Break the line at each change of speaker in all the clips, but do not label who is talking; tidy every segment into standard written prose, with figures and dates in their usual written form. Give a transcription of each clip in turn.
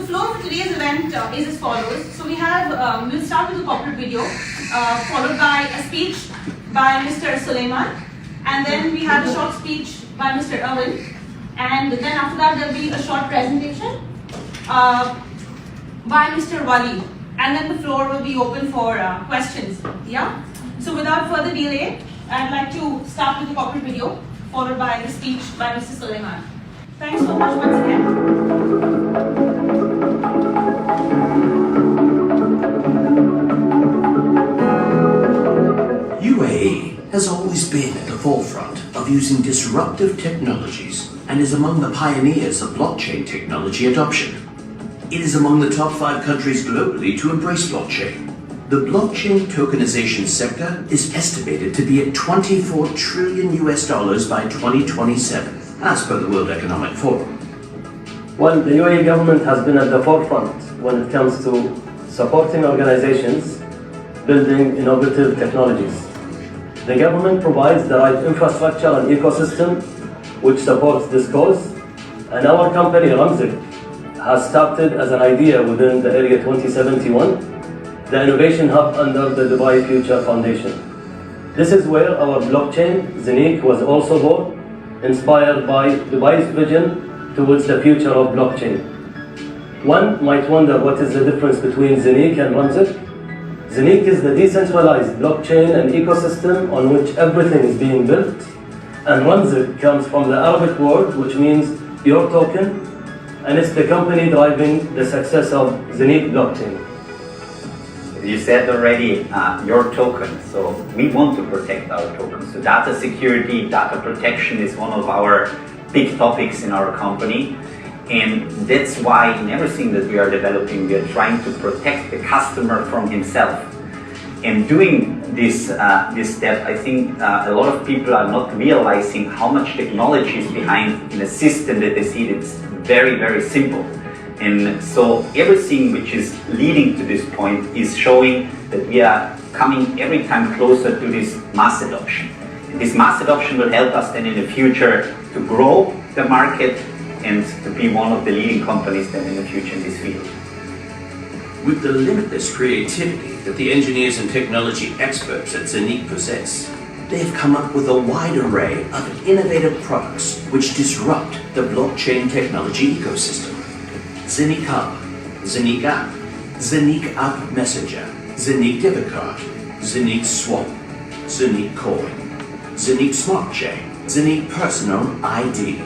flow of today's event is as follows. So we'll start with a corporate video, followed by a speech by Mr. Suleiman, and then we have a short speech by Mr. Irwin, and then after that there will be a short presentation by Mr. Wali, and then the floor will be open for questions. Yeah. So without further delay, I'd like to start with the corporate video, followed by the speech by Mr. Suleiman. Thanks so much once again.
UAE has always been at the forefront of using disruptive technologies and is among the pioneers of blockchain technology adoption. It is among the top 5 countries globally to embrace blockchain. The blockchain tokenization sector is estimated to be at $24 trillion by 2027, as per the World Economic Forum.
Well, the UAE government has been at the forefront when it comes to supporting organizations building innovative technologies. The government provides the right infrastructure and ecosystem which supports this cause, and our company RAMZIQ has started as an idea within the Area 2071, the innovation hub under the Dubai Future Foundation. This is where our blockchain, ZENIQ, was also born, inspired by Dubai's vision towards the future of blockchain. One might wonder what is the difference between ZENIQ and RAMZIQ. ZENIQ is the decentralized blockchain and ecosystem on which everything is being built, and RAMZIQ comes from the Arabic word which means your token, and it's the company driving the success of ZENIQ Blockchain.
You said already, your token, so we want to protect our tokens. So data security, data protection is one of our big topics in our company. And that's why in everything that we are developing, we are trying to protect the customer from himself. And doing this step, I think a lot of people are not realizing how much technology is behind in a system that they see it's very, very simple. And so everything which is leading to this point is showing that we are coming every time closer to this mass adoption. And this mass adoption will help us then in the future to grow the market and to be one of the leading companies then in the future in this field.
With the limitless creativity that the engineers and technology experts at ZENIQ possess, they have come up with a wide array of innovative products which disrupt the blockchain technology ecosystem. ZENIQ Hub, ZENIQ App, ZENIQ App Messenger, ZENIQ Debit Card, ZENIQ Swap, ZENIQ Coin, ZENIQ Smart Chain, ZENIQ Personal ID.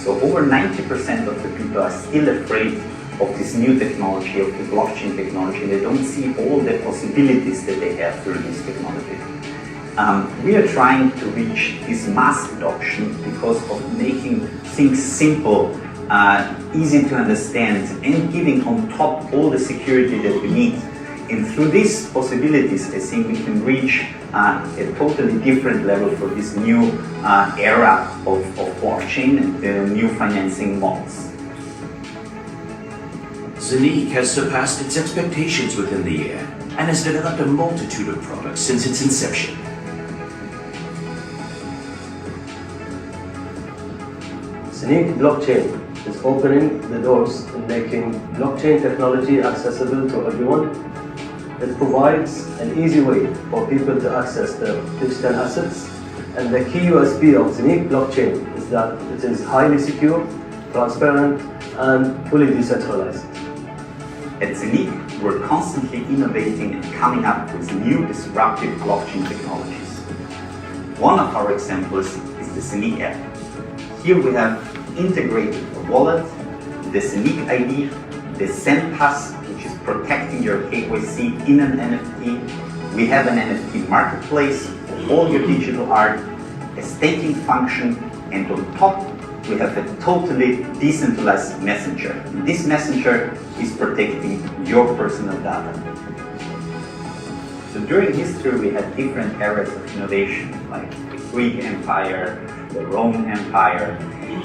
So over 90% of the people are still afraid of this new technology, of the blockchain technology. They don't see all the possibilities that they have through this technology. We are trying to reach this mass adoption because of making things simple, easy to understand, and giving on top all the security that we need. And through these possibilities, I think we can reach a totally different level for this new era of blockchain and the new financing models.
ZENIQ has surpassed its expectations within the year and has developed a multitude of products since its inception.
ZENIQ Blockchain is opening the doors in making blockchain technology accessible to everyone. It provides an easy way for people to access their digital assets, and the key USP of ZENIQ Blockchain is that it is highly secure, transparent, and fully decentralized.
At ZENIQ, we're constantly innovating and coming up with new disruptive blockchain technologies. One of our examples is the ZENIQ app. Here we have integrated a wallet, the ZENIQ ID, the Zen Pass, which is protecting your KYC in an NFT. We have an NFT marketplace for all your digital art, a staking function, and on top we have a totally decentralized messenger. This messenger is protecting your personal data. So during history we had different eras of innovation, like the Greek Empire, the Roman Empire,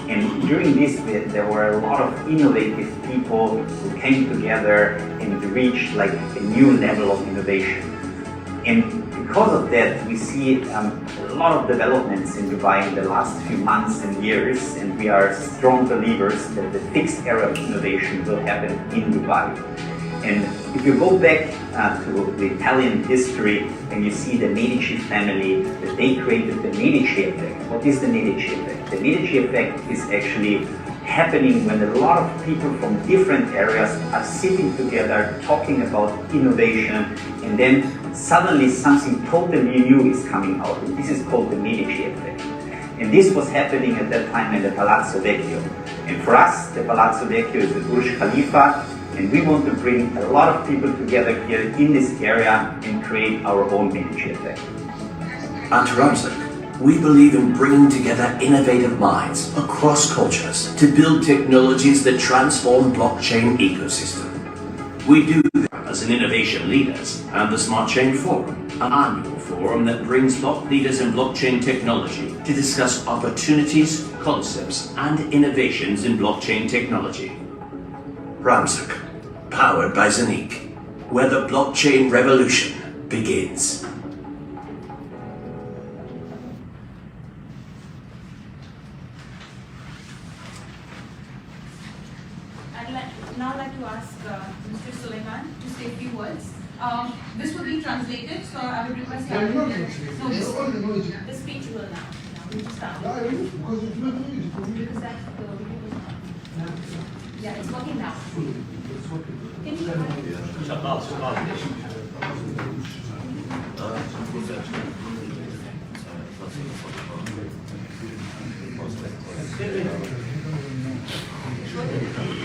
and during this there were a lot of innovative people who came together and reached like a new level of innovation. And because of that, we see a lot of developments in Dubai in the last few months and years, and we are strong believers that the fixed era of innovation will happen in Dubai. And if you go back to the Italian history and you see the Medici family, that they created the Medici effect. What is the Medici effect? The Medici effect is actually happening when a lot of people from different areas are sitting together talking about innovation, and then suddenly something totally new is coming out, and this is called the Medici effect. And this was happening at that time in the Palazzo Vecchio. And for us, the Palazzo Vecchio is the Burj Khalifa, and we want to bring a lot of people together here in this area and create our own Medici effect.
At RAMZIQ, we believe in bringing together innovative minds across cultures to build technologies that transform blockchain ecosystem. We do that as an innovation leaders and the Smart Chain Forum, an annual forum that brings thought leaders in blockchain technology to discuss opportunities, concepts, and innovations in blockchain technology. RAMZIQ, powered by ZENIQ, where the blockchain revolution begins.
I'd now like to ask Mr. Suleiman to say a few words. This will be translated, so I would request that. No, the speech will now. We just start. Because that's the video was not. Yeah, it's working now. Can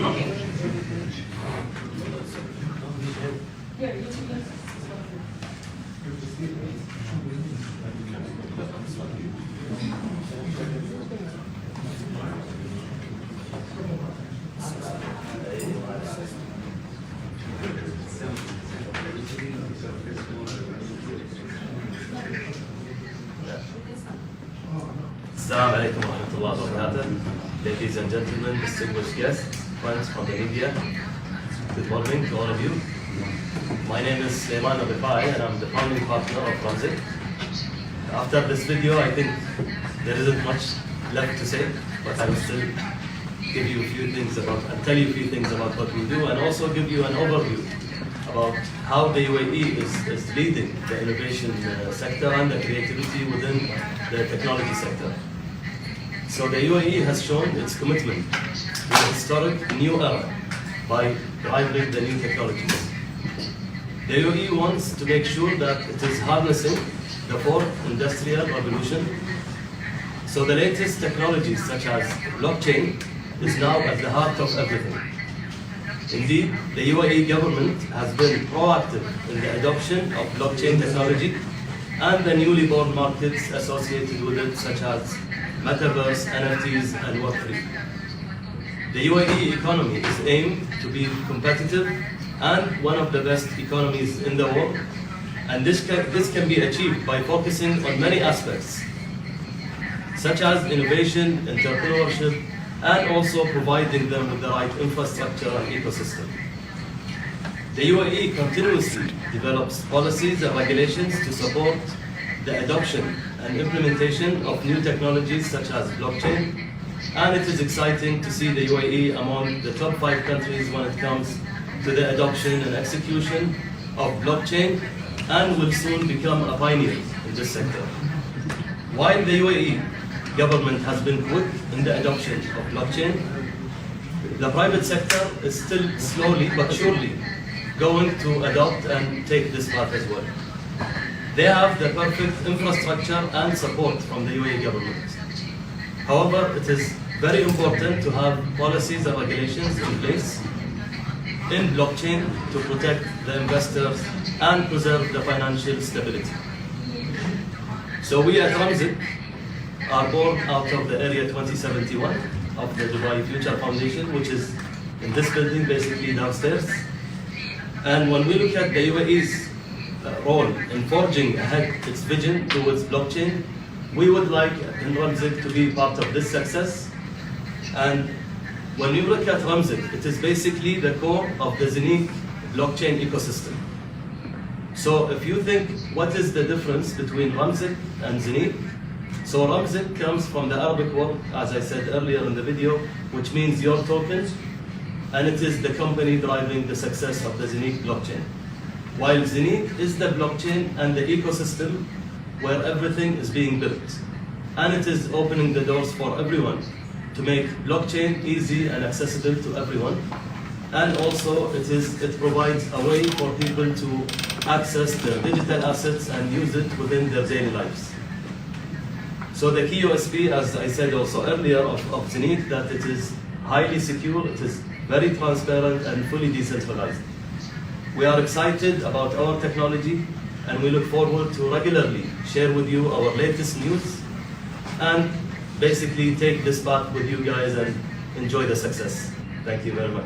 Okay. Here, you can use
Assalamu alaikum wa rahmatullahi wa barakatuh. Ladies and gentlemen, distinguished guests, friends from the media, good morning to all of you. My name is Suleiman Abifai and I'm the founding partner of RAMZIQ. After this video, I think there isn't much left to say, but I will still give you a few things about, and tell you a few things about what we do, and also give you an overview about how the UAE is leading the innovation sector and the creativity within the technology sector. So the UAE has shown its commitment to a historic new era by driving the new technologies. The UAE wants to make sure that it is harnessing the fourth industrial revolution. So the latest technologies such as blockchain is now at the heart of everything. Indeed, the UAE government has been proactive in the adoption of blockchain technology and the newly born markets associated with it, such as metaverse, NFTs, and Web3. The UAE economy is aimed to be competitive and one of the best economies in the world, and this can be achieved by focusing on many aspects, such as innovation, entrepreneurship, and also providing them with the right infrastructure and ecosystem. The UAE continuously develops policies and regulations to support the adoption and implementation of new technologies such as blockchain, and it is exciting to see the UAE among the top 5 countries when it comes to the adoption and execution of blockchain, and will soon become a pioneer in this sector. While the UAE government has been quick in the adoption of blockchain, the private sector is still slowly but surely going to adopt and take this path as well. They have the perfect infrastructure and support from the UAE government. However, it is very important to have policies and regulations in place in blockchain to protect the investors and preserve the financial stability. So we at RAMZIQ are born out of the Area 2071 of the Dubai Future Foundation, which is in this building, basically downstairs. And when we look at the UAE's role in forging ahead its vision towards blockchain, we would like in RAMZIQ to be part of this success. And when you look at RAMZIQ, it is basically the core of the ZENIQ blockchain ecosystem. So if you think, what is the difference between RAMZIQ and ZENIQ? So RAMZIQ comes from the Arabic word, as I said earlier in the video, which means your token, and it is the company driving the success of the ZENIQ blockchain. While ZENIQ is the blockchain and the ecosystem where everything is being built. And it is opening the doors for everyone to make blockchain easy and accessible to everyone. And also it provides a way for people to access their digital assets and use it within their daily lives. So the key USP, as I said also earlier, of ZENIQ, that it is highly secure, it is very transparent and fully decentralized. We are excited about our technology and we look forward to regularly share with you our latest news and basically take this path with you guys and enjoy the success. Thank you very much.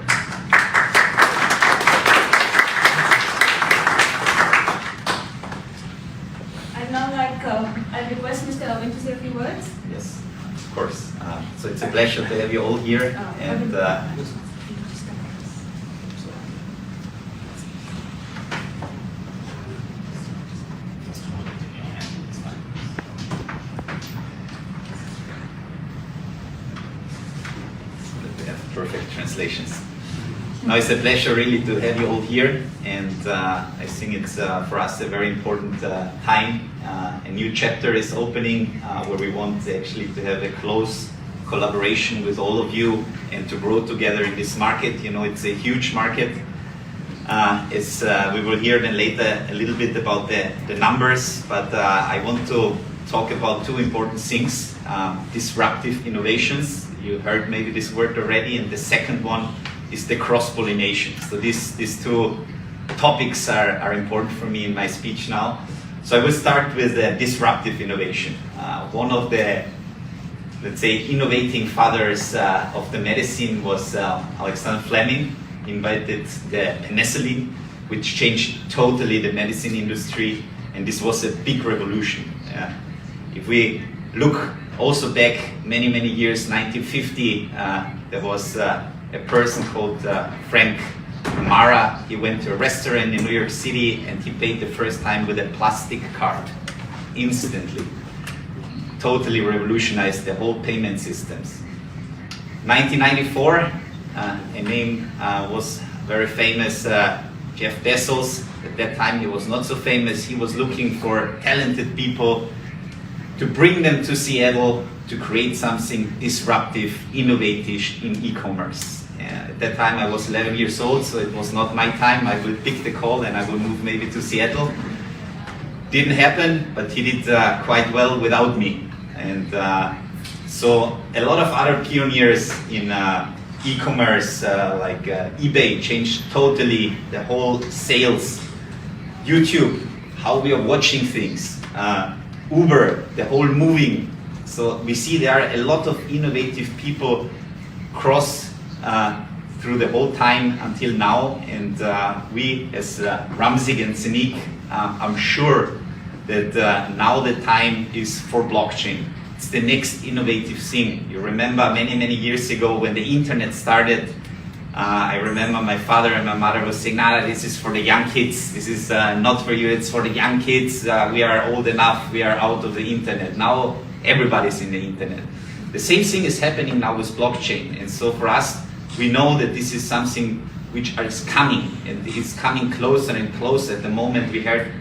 I'd now like, I request Mr. Irwin to say a few words.
Yes, of course. So it's a pleasure to have you all here. And perfect translations. Now it's a pleasure really to have you all here, and I think it's for us a very important time. A new chapter is opening where we want actually to have a close collaboration with all of you and to grow together in this market. You know, it's a huge market. We will hear then later a little bit about the numbers, but I want to talk about two important things. Disruptive innovations. You heard maybe this word already, and the second one is the cross-pollination. So these two topics are important for me in my speech now. So I will start with the disruptive innovation. One of the, let's say, innovating fathers of the medicine was Alexander Fleming. He invented the penicillin, which changed totally the medicine industry, and this was a big revolution. If we look also back many years, 1950, there was a person called Frank Mara. He went to a restaurant in New York City and he paid the first time with a plastic card, instantly. Totally revolutionized the whole payment systems. 1994, a name was very famous, Jeff Bezos. At that time he was not so famous. He was looking for talented people to bring them to Seattle to create something disruptive, innovative in e-commerce. At that time I was 11 years old, so it was not my time. I will pick the call and I will move maybe to Seattle. Didn't happen, but he did quite well without me. And so a lot of other pioneers in e-commerce like eBay changed totally the whole sales. YouTube, how we are watching things. Uber, the whole moving. So we see there are a lot of innovative people cross through the whole time until now, and we as RAMZIQ and ZENIQ, I'm sure that now the time is for blockchain. It's the next innovative thing. You remember many years ago when the internet started, I remember my father and my mother was saying, "Nada, this is for the young kids. This is not for you, it's for the young kids. We are old enough, we are out of the internet." Now everybody's in the internet. The same thing is happening now with blockchain. And so for us, we know that this is something which is coming, and it's coming closer and closer. At the moment we heard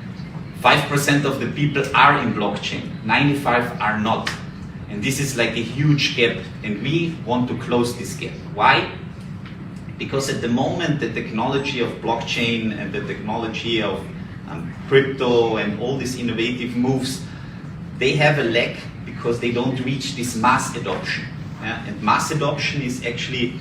5% of the people are in blockchain, 95% are not. And this is like a huge gap, and we want to close this gap. Why? Because at the moment the technology of blockchain and the technology of crypto and all these innovative moves, they have a lack because they don't reach this mass adoption. And mass adoption is actually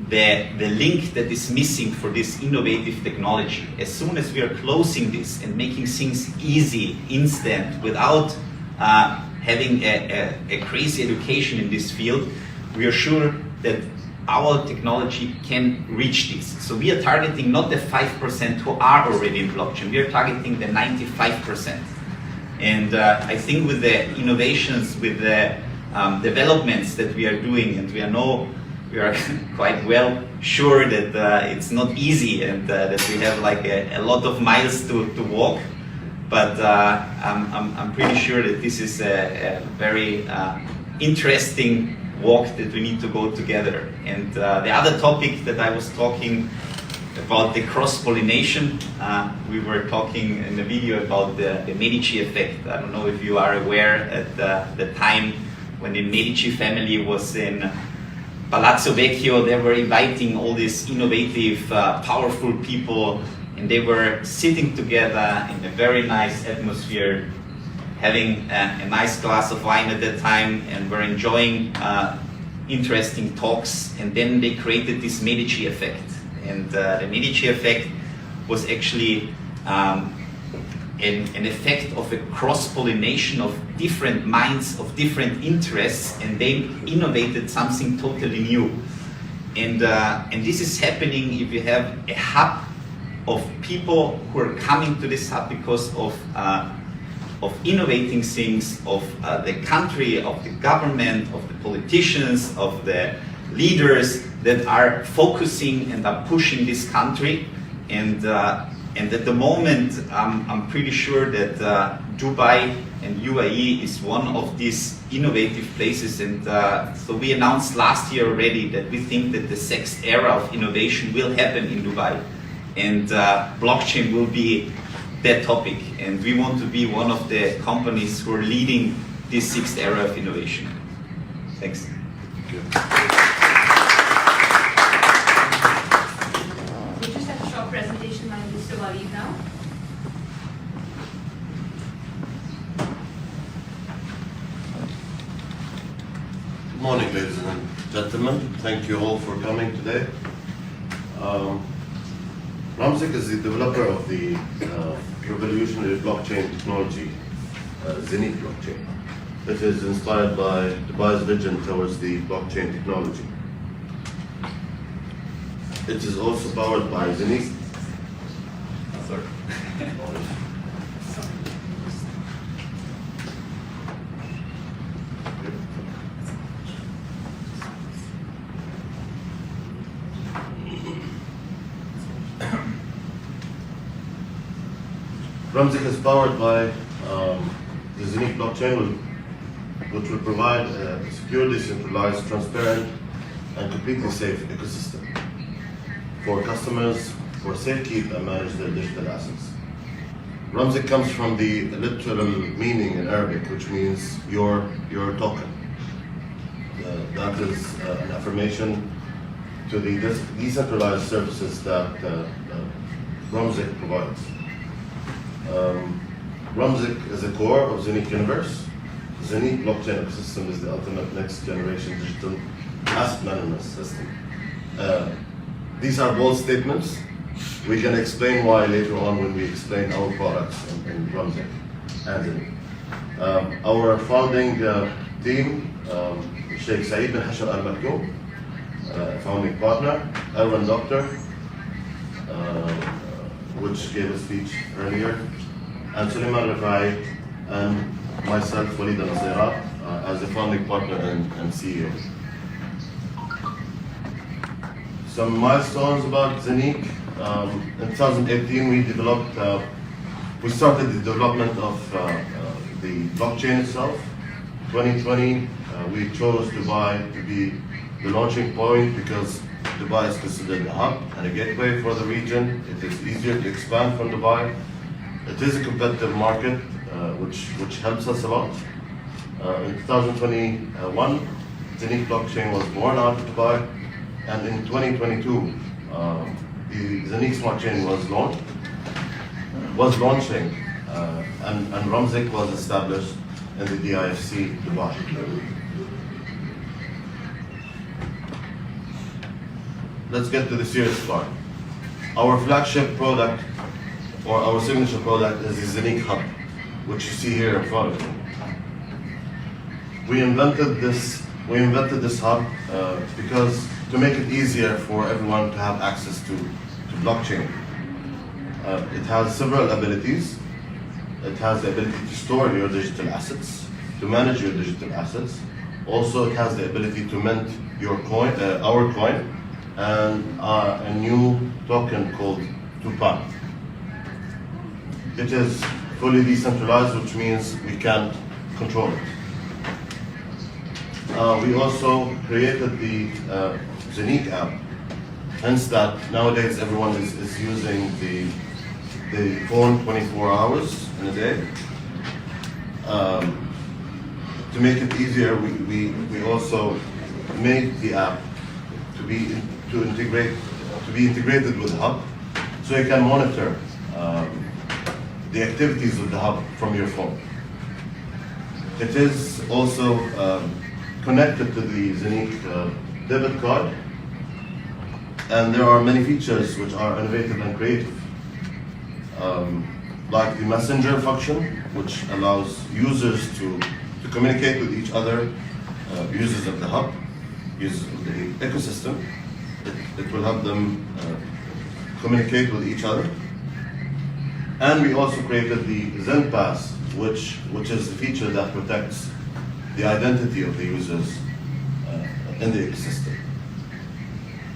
the link that is missing for this innovative technology. As soon as we are closing this and making things easy, instant, without having a crazy education in this field, we are sure that our technology can reach this. So we are targeting not the 5% who are already in blockchain, we are targeting the 95%. And I think with the innovations, with the developments that we are doing, and we are quite well sure that it's not easy, and that we have like a lot of miles to walk. but I'm pretty sure that this is a very interesting walk that we need to go together. And the other topic that I was talking about, the cross-pollination, we were talking in the video about the Medici effect. I don't know if you are aware at the time when the Medici family was in Palazzo Vecchio, they were inviting all these innovative, powerful people, and they were sitting together in a very nice atmosphere, having a nice glass of wine at that time, and were enjoying interesting talks. And then they created this Medici effect. And the Medici effect was actually an effect of a cross-pollination of different minds, of different interests, and they innovated something totally new. And this is happening if you have a hub of people who are coming to this hub because of innovating things, of the country, of the government, of the politicians, of the leaders that are focusing and are pushing this country. And at the moment, I'm pretty sure that Dubai and UAE is one of these innovative places. And so we announced last year already that we think that the sixth era of innovation will happen in Dubai. And blockchain will be that topic. And we want to be one of the companies who are leading this sixth era of innovation. Thanks.
We just have a short presentation by Mr. Walid now.
Good morning, ladies and gentlemen. Thank you all for coming today. RAMZIQ is the developer of the revolutionary blockchain technology, ZENIQ Blockchain. It is inspired by Dubai's vision towards the blockchain technology. It is also powered by ZENIQ. Sorry. RAMZIQ is powered by the ZENIQ blockchain, which will provide a secure, decentralized, transparent, and completely safe ecosystem for customers for safekeep and manage their digital assets. RAMZIQ comes from the literal meaning in Arabic, which means your token. That is an affirmation to the decentralized services that RAMZIQ provides. RAMZIQ is a core of ZENIQ Universe. ZENIQ Blockchain ecosystem is the ultimate next generation digital asset management system. These are bold statements. We can explain why later on when we explain our products in RAMZIQ and ZENIQ. Our founding team, Sheikh Saeed bin Hashar al-Maktoum, founding partner, Erwan Doctor, which gave a speech earlier, and Suleiman Rafai, and myself, Walid al-Nasira, as a founding partner and CEO. Some milestones about ZENIQ. In 2018, we started the development of the blockchain itself. 2020, we chose Dubai to be the launching point because Dubai is considered a hub and a gateway for the region. It is easier to expand from Dubai. It is a competitive market, which helps us a lot. In 2021, ZENIQ Blockchain was born out of Dubai, and in 2022, the ZENIQ Smart Chain was launching, and RAMZIQ was established in the DIFC Dubai. Let's get to the serious part. Our flagship product, or our signature product, is the ZENIQ Hub, which you see here in front of you. We invented this hub because to make it easier for everyone to have access to blockchain. It has several abilities. It has the ability to store your digital assets, to manage your digital assets. Also, it has the ability to mint your coin, our coin, and a new token called Tupan. It is fully decentralized, which means we can't control it. We also created the ZENIQ app, hence that nowadays everyone is using the phone 24 hours in a day. To make it easier, we also made the app to be integrated with Hub, so you can monitor the activities of the Hub from your phone. It is also connected to the ZENIQ debit card, and there are many features which are innovative and creative, like the messenger function, which allows users to communicate with each other, users of the Hub, users of the ecosystem. It will help them communicate with each other. And we also created the Zen Pass, which is the feature that protects the identity of the users in the ecosystem.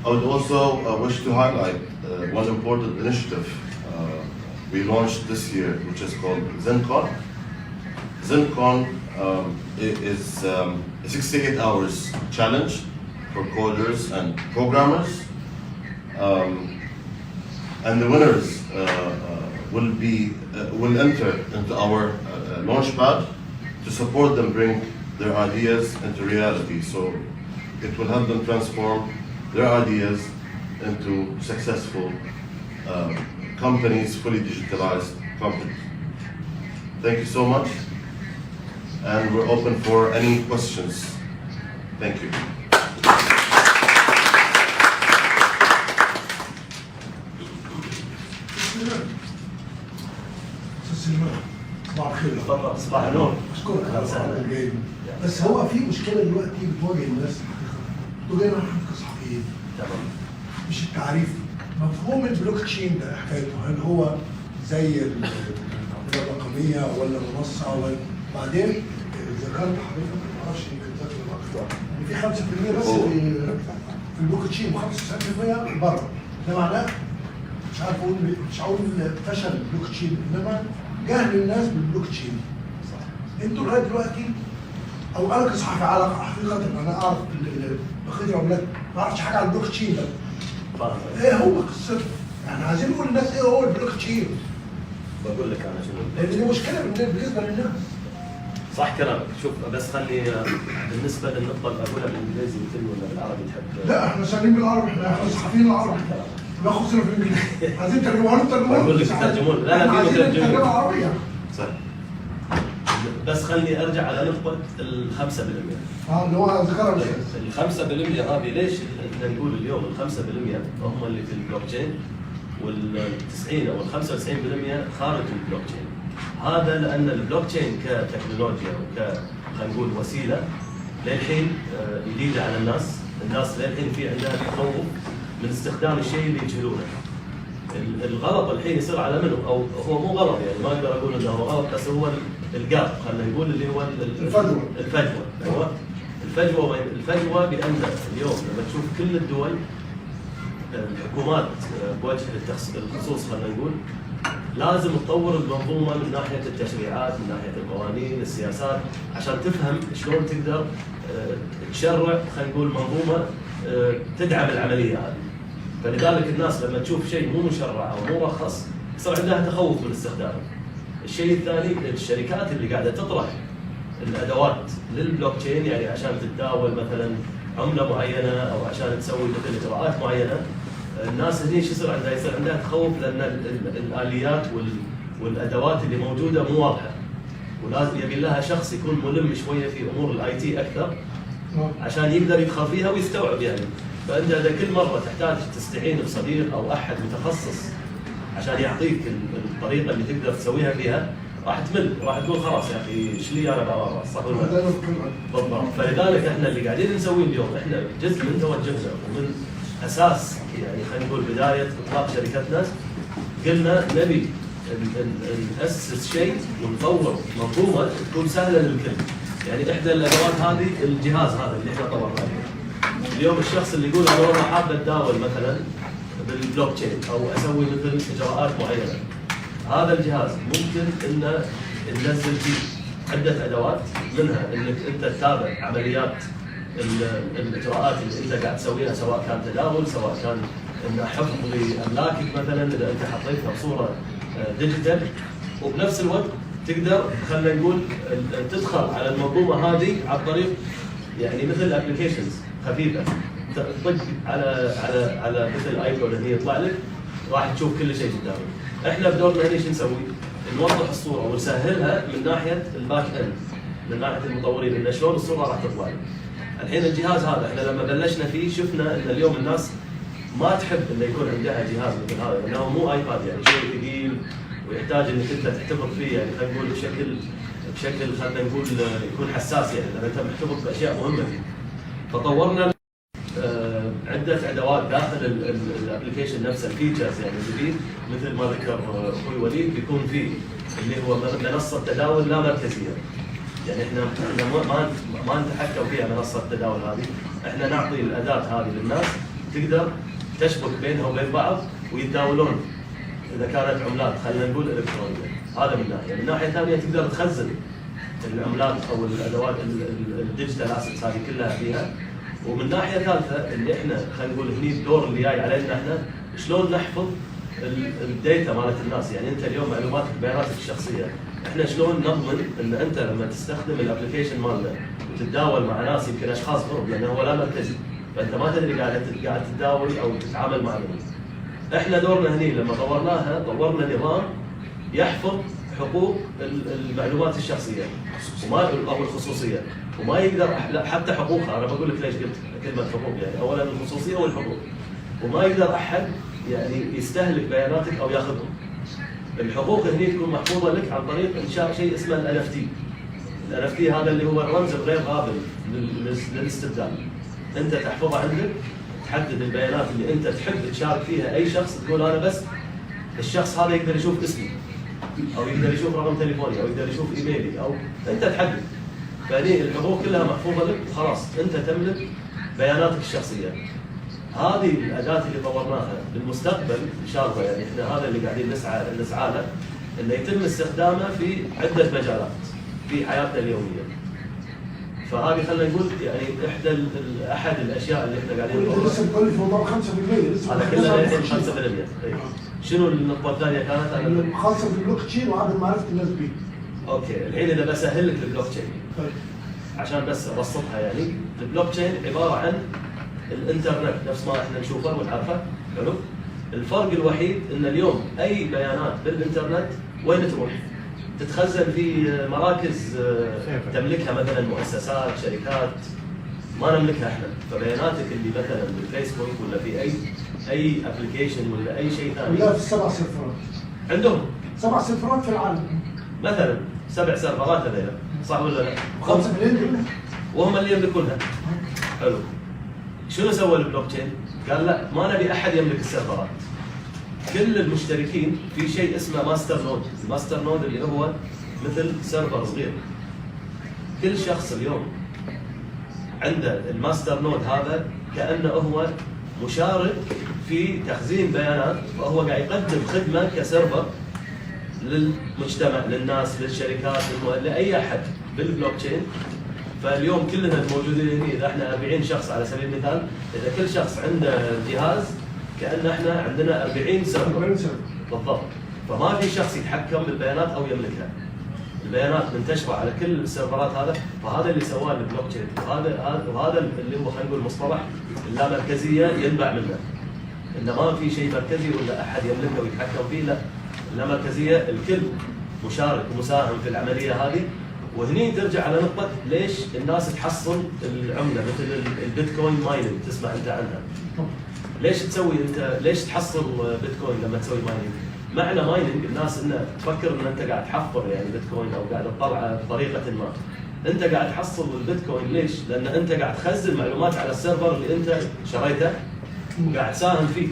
I would also wish to highlight one important initiative we launched this year, which is called ZenCon. ZenCon is a 68 hours challenge for coders and programmers, and the winners will enter into our launchpad to support them bring their ideas into reality. So it will help them transform their ideas into successful companies, fully digitalized companies. Thank you so much, and we're open for any questions. Thank you.
صباح الخير.
تفضل. صباح النور.
اشكرك على السؤال الجاي. بس هو في مشكله دلوقتي بتواجه الناس انتوا جايين حضرتك كصحفيين.
تمام.
مش التعريف. مفهوم البلوك تشين ده حكايته، هل هو زي العمله الرقميه ولا منصه ولا بعدين ذكرت حضرتك ما اعرفش يمكن ذاكر اكتر ان في 5% بس في البلوك تشين و95% بره. ده معناه مش هقول فشل البلوك تشين، انما جهل الناس بالبلوك تشين. انتوا لغايه دلوقتي او انا كصحفي على حقيقه انا اعرف بخير عملات ما اعرفش حاجه عن البلوك تشين ده. ايه هو قصته؟ يعني عايزين نقول للناس ايه هو البلوك تشين.
بقول لك انا شنو.
لان دي مشكله بالنسبه للناس.
صح كلامك. شوف بس خلي بالنسبه للنقطه اللي اقولها بالانجليزي مثل ولا بالعربي تحب؟
لا احنا شغالين بالعربي، احنا صحفيين العربي. باخد صفر في الانجليزي. عايزين ترجموها ترجموها.
بقول لك ترجمون. لا لا في ترجمه.
ترجمه عربيه.
صح. بس خليني ارجع على نقطه ال 5%.
اللي هو ذكرها
ال 5% هذه ليش احنا نقول اليوم ال 5% هم اللي في البلوك تشين وال 90 او ال 95% خارج البلوك تشين. هذا لان البلوك تشين كتكنولوجيا خلينا نقول وسيله للحين جديده على الناس للحين في عندها تخوف من استخدام الشيء اللي يجهلونه. الغلط الحين يصير على منه، او هو مو غلط يعني ما اقدر اقول انه هو غلط، بس هو الجاب خلينا نقول اللي هو الفجوه. ايوه الفجوه بان اليوم لما تشوف كل الدول الحكومات بوجه الخصوص خلينا نقول لازم تطور المنظومه من ناحيه التشريعات، من ناحيه القوانين، السياسات، عشان تفهم شلون تقدر تشرع خلينا نقول منظومه تدعم العمليه هذه. فلذلك الناس لما تشوف شيء مو مشرع او مو مرخص يصير عندها تخوف من استخدامه. الشيء الثاني الشركات اللي قاعده تطرح الادوات للبلوك تشين، يعني عشان تتداول مثلا عمله معينه او عشان تسوي مثل اجراءات معينه، الناس هني شو يصير عندها؟ يصير عندها تخوف لان الاليات والادوات اللي موجوده مو واضحه، ولازم يبي لها شخص يكون ملم شويه في امور الاي تي اكثر عشان يقدر يدخل فيها ويستوعب يعني. فانت اذا كل مره تحتاج تستعين بصديق او احد متخصص عشان يعطيك الطريقه اللي تقدر تسويها فيها، راح تمل، راح تقول خلاص يا اخي ايش لي انا بعرف، صح ولا لا؟ بالضبط. فلذلك احنا اللي قاعدين نسويه اليوم احنا جزء من توجهنا ومن اساس يعني خلينا نقول بدايه اطلاق شركتنا، قلنا نبي ناسس شيء ونطور منظومه تكون سهله للكل. يعني احدى الادوات هذه الجهاز هذا اللي احنا طورناه. اليوم الشخص اللي يقول انا والله حاب اتداول مثلا بالبلوك تشين او اسوي مثل اجراءات معينه، هذا الجهاز ممكن انه ننزل فيه عده ادوات، منها انك انت تتابع عمليات الاجراءات اللي انت قاعد تسويها، سواء كان تداول، سواء كان انه حفظ لاملاكك مثلا اذا انت حطيتها بصوره ديجيتال، وبنفس الوقت تقدر خلينا نقول تدخل على المنظومه هذه عن طريق يعني مثل ابلكيشنز خفيفه، تطق على مثل ايكون هي يطلع لك، راح تشوف كل شيء قدامك. احنا بدورنا هنا شو نسوي؟ نوضح الصوره ونسهلها من ناحيه الباك اند، من ناحيه المطورين، انه شلون الصوره راح تطلع لك. الحين الجهاز هذا احنا لما بلشنا فيه شفنا ان اليوم الناس ما تحب انه يكون عندها جهاز مثل هذا، لانه مو ايباد يعني شيء ثقيل ويحتاج انك انت تحتفظ فيه، يعني خلينا نقول بشكل خلينا نقول يكون حساس، يعني لان انت محتفظ باشياء مهمه فيه. فطورنا عده ادوات داخل الابلكيشن نفسه، الفيتشرز يعني جديد، مثل ما ذكر اخوي وليد، بيكون فيه اللي هو منصه تداول لا مركزيه. يعني احنا ما نتحكم فيها منصه التداول هذه، احنا نعطي الاداه هذه للناس تقدر تشبك بينها وبين بعض ويتداولون اذا كانت عملات خلينا نقول الكترونيه. هذا من ناحيه، من ناحيه ثانيه تقدر تخزن العملات او الادوات الديجيتال اسيتس هذه كلها فيها. ومن ناحيه ثالثه اللي احنا خلينا نقول هني الدور اللي جاي علينا احنا شلون نحفظ الداتا مالت الناس. يعني انت اليوم معلوماتك بياناتك الشخصيه، احنا شلون نضمن ان انت لما تستخدم الابلكيشن مالنا وتتداول مع ناس يمكن اشخاص غرب، لانه هو لا مركزي، فانت ما تدري قاعد تتداول او تتعامل مع من. احنا دورنا هني لما طورناها، طورنا نظام يحفظ حقوق المعلومات الشخصيه او الخصوصيه، وما يقدر حتى حقوقها. انا بقول لك ليش قلت كلمه حقوق، يعني اولا الخصوصيه والحقوق، وما يقدر احد يعني يستهلك بياناتك او ياخذهم. الحقوق هني تكون محفوظه لك عن طريق انشاء شيء اسمه الNFT. الNFT هذا اللي هو الرمز الغير قابل للاستبدال. انت تحفظها عندك، تحدد البيانات اللي انت تحب تشارك فيها اي شخص، تقول انا بس الشخص هذا يقدر يشوف اسمي، او يقدر يشوف رقم تليفوني، او يقدر يشوف ايميلي، او انت تحدد. فهذه الحقوق كلها محفوظه لك، خلاص انت تملك بياناتك الشخصيه. هذه الاداه اللي طورناها بالمستقبل ان شاء الله، يعني احنا هذا اللي قاعدين نسعى له، انه يتم استخدامه في عده مجالات في حياتنا اليوميه. فهذه خلينا نقول يعني احد الاشياء اللي احنا قاعدين
نطورها. لسه بتقول في موضوع 5% لسه
هذا كله 5%. شنو النقطه الثانيه كانت؟
انا خاصه بالبلوك تشين وعدم معرفه الناس بيه.
اوكي، الحين اذا بسهل لك البلوك تشين عشان بس ابسطها، يعني البلوك تشين عباره عن الانترنت نفس ما احنا نشوفه ونعرفه، حلو؟ الفرق الوحيد ان اليوم اي بيانات بالانترنت وين تروح؟ تتخزن في مراكز تملكها مثلا مؤسسات، شركات، ما نملكها احنا. فبياناتك اللي مثلا بالفيسبوك ولا في اي ابلكيشن ولا اي شيء ثاني،
لا في السبع سيرفرات
عندهم
7 سيرفرات في العالم
مثلا 7 سيرفرات هذيلا، صح ولا لا؟
5 مليون
وهم اللي يملكونها. حلو. شنو سوى البلوك تشين؟ قال لا، ما نبي احد يملك السيرفرات. كل المشتركين في شيء اسمه ماستر نود، الماستر نود اللي هو مثل سيرفر صغير. كل شخص اليوم عنده الماستر نود هذا كأنه هو مشارك في تخزين بيانات، وهو قاعد يقدم خدمة كسيرفر للمجتمع، للناس، للشركات، لأي أحد بالبلوك تشين. فاليوم كلنا الموجودين هنا، إذا احنا 40 شخص على سبيل المثال، إذا كل شخص عنده جهاز كأن احنا عندنا 40 سيرفر بالضبط. فما في شخص يتحكم بالبيانات أو يملكها. البيانات منتشرة على كل السيرفرات هذا، فهذا اللي سواه البلوك تشين، وهذا اللي هو خلينا نقول مصطلح اللامركزية ينبع منه. إنه ما في شيء مركزي ولا أحد يملكه ويتحكم فيه، لا. اللامركزية الكل مشارك ومساهم في العملية هذه. وهني ترجع على نقطة ليش الناس تحصل العملة مثل البيتكوين مايننج، تسمع أنت عنها. ليش تسوي أنت، ليش تحصل بيتكوين لما تسوي مايننج؟ معنى مايننج الناس انه تفكر ان انت قاعد تحفر يعني بيتكوين او قاعد تطلعه بطريقه ما. انت قاعد تحصل البيتكوين ليش؟ لان انت قاعد تخزن معلومات على السيرفر اللي انت شريته وقاعد تساهم فيه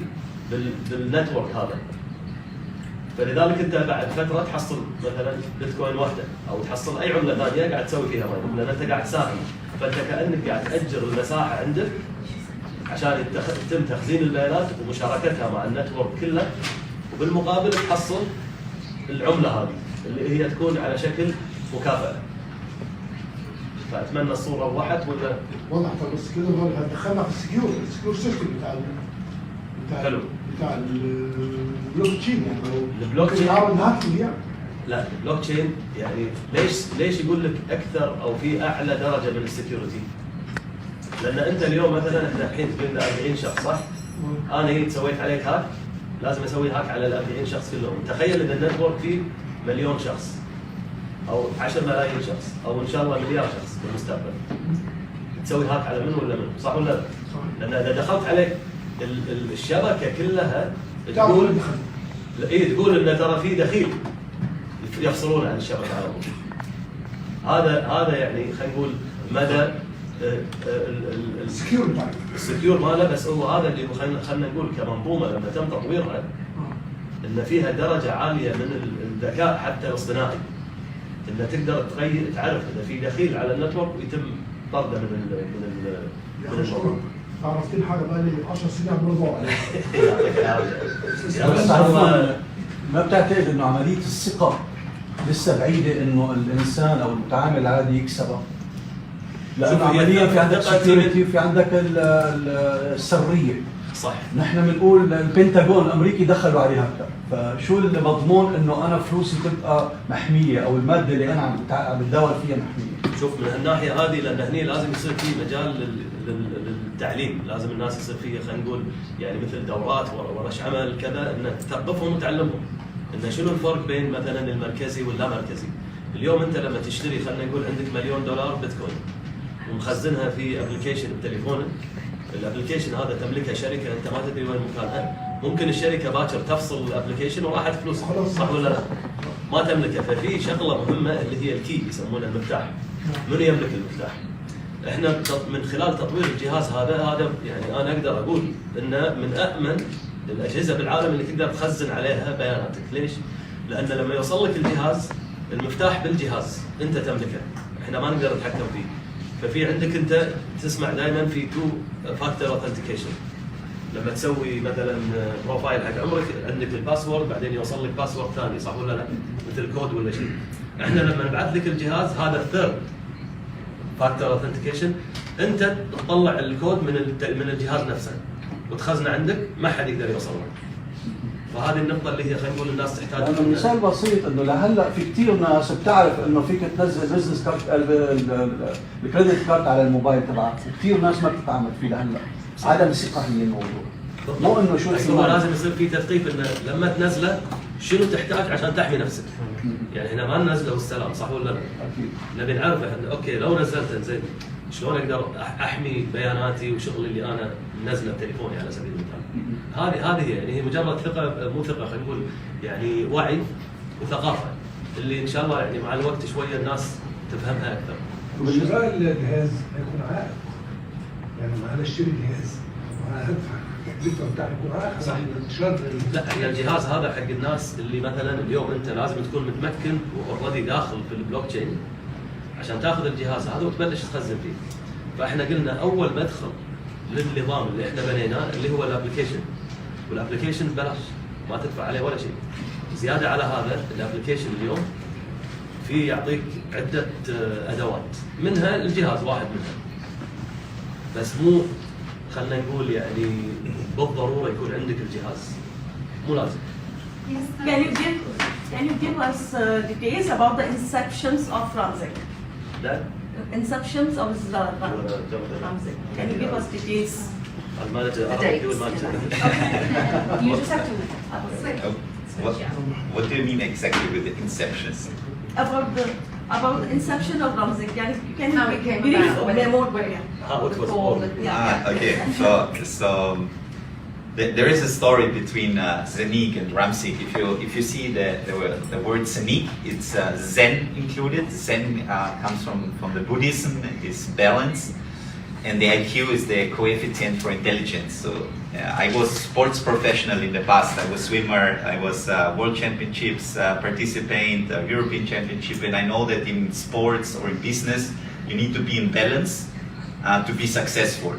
بالنتورك هذا. فلذلك انت بعد فتره تحصل مثلا بيتكوين واحده او تحصل اي عمله ثانيه قاعد تسوي فيها مايننج، لان انت قاعد تساهم. فانت كانك قاعد تاجر المساحه عندك عشان يتم تخزين البيانات ومشاركتها مع النتورك كله، وبالمقابل تحصل العملة هذه اللي هي تكون على شكل مكافأة. فأتمنى الصورة وضحت ولا؟
وضحت بس كده دخلنا في السكيور سيستم بتاع البلوك تشين يعني.
البلوك تشين
يعني.
لا البلوك تشين يعني ليش يقول لك اكثر او في اعلى درجه من السكيورتي؟ لان انت اليوم مثلا احنا الحين قلنا 40 شخص صح؟ انا جيت سويت عليك هاك لازم اسوي هاك على ال 40 شخص كلهم، تخيل اذا النتورك فيه مليون شخص او 10 ملايين شخص او ان شاء الله مليار شخص في المستقبل. تسوي هاك على من ولا من؟ صح ولا لا؟ لان اذا دخلت عليك الشبكه كلها تقول تقول ان ترى في دخيل يفصلون عن الشبكه على طول. هذا يعني خلينا نقول مدى السكيور ماله، بس هو هذا اللي خلينا نقول كمنظومه لما تم تطويرها ان فيها درجه عاليه من الذكاء حتى الاصطناعي، ان تقدر تعرف اذا في دخيل على النتورك ويتم طرده من الموضوع.
عرفتين حاجه بقى لي 10 سنين عم برضو
عليها. ما بتعتقد انه عمليه الثقه لسه بعيده انه الانسان او المتعامل العادي يكسبها؟ لانه عمليا في عندك سكيورتي وفي عندك السريه.
صح.
نحن بنقول البنتاغون الامريكي دخلوا عليها هكذا، فشو المضمون انه انا فلوسي تبقى محميه او الماده اللي انا عم بتداول فيها محميه؟
شوف من الناحيه هذه لان هني لازم يصير في مجال للتعليم، لازم الناس يصير فيها خلينا نقول يعني مثل دورات ورش عمل كذا، ان تثقفهم وتعلمهم ان شنو الفرق بين مثلا المركزي واللا مركزي. اليوم انت لما تشتري خلينا نقول عندك $1,000,000 بيتكوين ومخزنها في ابلكيشن بتليفونك، الابلكيشن هذا تملكها شركه انت ما تدري وين مكانها، ممكن الشركه باكر تفصل الابلكيشن وراحت فلوسك، صح ولا لا؟ ما تملكها. ففي شغله مهمه اللي هي الكي يسمونه المفتاح. من يملك المفتاح؟ احنا من خلال تطوير الجهاز هذا يعني انا اقدر اقول انه من امن الاجهزه بالعالم اللي تقدر تخزن عليها بياناتك. ليش؟ لان لما يوصل لك الجهاز المفتاح بالجهاز انت تملكه، احنا ما نقدر نتحكم فيه. ففي عندك انت تسمع دائما في 2 فاكتور اوثنتيكيشن، لما تسوي مثلا بروفايل حق عمرك عندك الباسورد بعدين يوصل لك باسورد ثاني، صح ولا لا؟ مثل كود ولا شيء. احنا لما نبعث لك الجهاز هذا الثيرد فاكتور اوثنتيكيشن، انت تطلع الكود من الجهاز نفسه وتخزنه عندك، ما حد يقدر يوصل له. فهذه النقطة اللي هي خلينا نقول الناس تحتاج.
مثال بسيط انه لهلا في كثير ناس بتعرف انه فيك تنزل بزنس كارت الكريدت كارت على الموبايل تبعك، وكثير ناس ما بتتعامل فيه لهلا. عدم الثقة هي الموضوع. مو انه شو
هو لازم يصير في تثقيف انه لما تنزله شنو تحتاج عشان تحمي نفسك. يعني احنا ما ننزله والسلام، صح ولا لا؟
اكيد.
نبي نعرف احنا اوكي لو نزلته زين شلون اقدر احمي بياناتي وشغلي اللي انا منزله بتليفوني على سبيل المثال. هذه هي يعني هي مجرد ثقه، مو ثقه خلينا نقول يعني وعي وثقافه اللي ان شاء الله يعني مع الوقت شويه الناس تفهمها اكثر.
شراء الجهاز هيكون عائد، يعني انا اشتري جهاز وانا هدفع التكلفه بتاعته يكون عائد.
صح. لا احنا الجهاز هذا حق الناس اللي مثلا اليوم انت لازم تكون متمكن واوريدي داخل في البلوك تشين عشان تاخذ الجهاز هذا وتبلش تخزن فيه. فاحنا قلنا اول مدخل للنظام اللي احنا بنيناه اللي هو الابلكيشن، والابلكيشن ببلاش ما تدفع عليه ولا شيء. زياده على هذا الابلكيشن اليوم في يعطيك عده ادوات، منها الجهاز واحد منها، بس مو خلينا نقول يعني بالضروره يكون عندك الجهاز، مو لازم.
Yes. Can you give us details about the inceptions of RAMZIQ?
That?
Inceptions of RAMZIQ. Can you give us details?
المانجر
You just have to.
What do you mean exactly with the inceptions?
About the inception of RAMZIQ. You can
How it came
brief
about.
more way.
How it was born.
Okay. So there is a story between ZENIQ and RAMZIQ. If you see the word ZENIQ, it's Zen included. Zen comes from the Buddhism. It's balance, and the IQ is the coefficient for intelligence. So I was sports professional in the past. I was swimmer. I was world championships participant, European championship, and I know that in sports or in business you need to be in balance to be successful.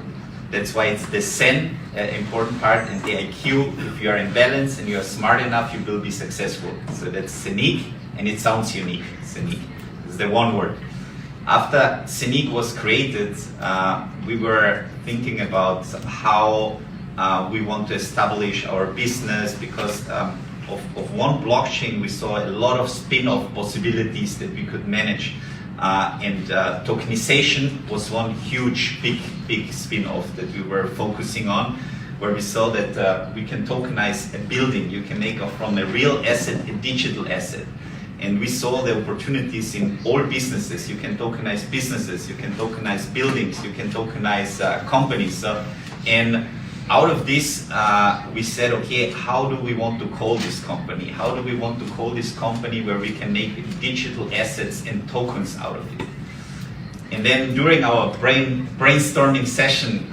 That's why it's the Zen, important part, and the IQ. If you are in balance and you are smart enough, you will be successful. So that's ZENIQ, and it sounds unique. ZENIQ is the one word. After ZENIQ was created, we were thinking about how we want to establish our business, because of one blockchain we saw a lot of spin-off possibilities that we could manage. And tokenization was one huge, big spin-off that we were focusing on, where we saw that we can tokenize a building. You can make from a real asset a digital asset. And we saw the opportunities in all businesses. You can tokenize businesses, you can tokenize buildings, you can tokenize companies. And out of this, we said, okay, how do we want to call this company? How do we want to call this company where we can make digital assets and tokens out of it? And then during our brainstorming session,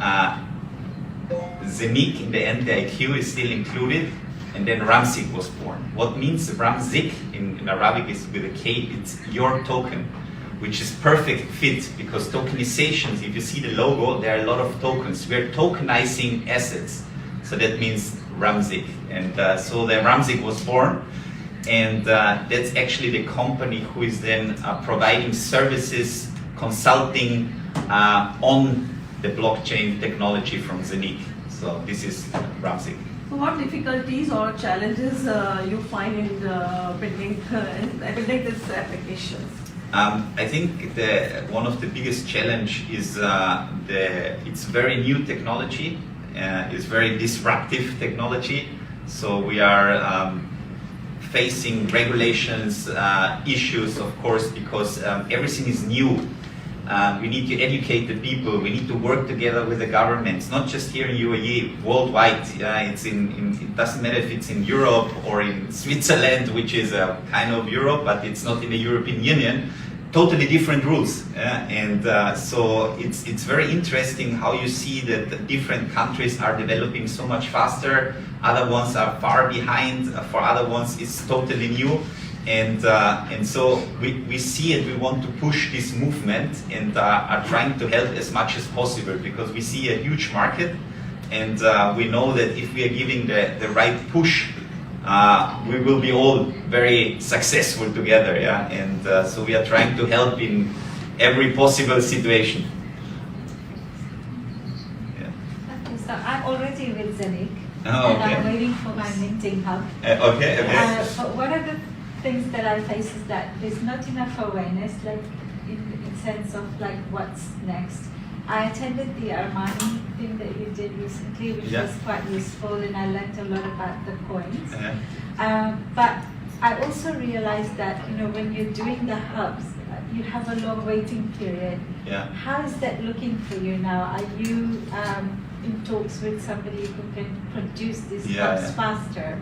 ZENIQ, in the end, the IQ is still included, and then RAMZIQ was born. What means RAMZIQ in Arabic is with a K, it's your token, which is perfect fit, because tokenizations, if you see the logo, there are a lot of tokens. We're tokenizing assets. So that means RAMZIQ. And so the RAMZIQ was born, and that's actually the company who is then providing services, consulting on the blockchain technology from ZENIQ. So this is RAMZIQ.
So what difficulties or challenges you find in building this applications?
I think one of the biggest challenge is it's very new technology. It's very disruptive technology. So we are facing regulations, issues, of course, because everything is new. We need to educate the people. We need to work together with the governments, not just here in UAE, worldwide. It doesn't matter if it's in Europe or in Switzerland, which is a kind of Europe, but it's not in the European Union. Totally different rules. So it's very interesting how you see that different countries are developing so much faster. Other ones are far behind. For other ones, it's totally new. And so we see it, we want to push this movement, and are trying to help as much as possible, because we see a huge market, and we know that if we are giving the right push, we will be all very successful together, yeah? And so we are trying to help in every possible situation. Yeah.
Okay, so I'm already with ZENIQ,
Oh, okay.
and I'm waiting for my minting hub.
Okay.
But one of the things that I face is that there's not enough awareness, like in sense of like what's next. I attended the Armani thing that you did recently, which was quite useful, and I learned a lot about the coins. But I also realized that when you're doing the hubs, you have a long waiting period.
Yeah.
How is that looking for you now? Are you in talks with somebody who can produce these hubs faster?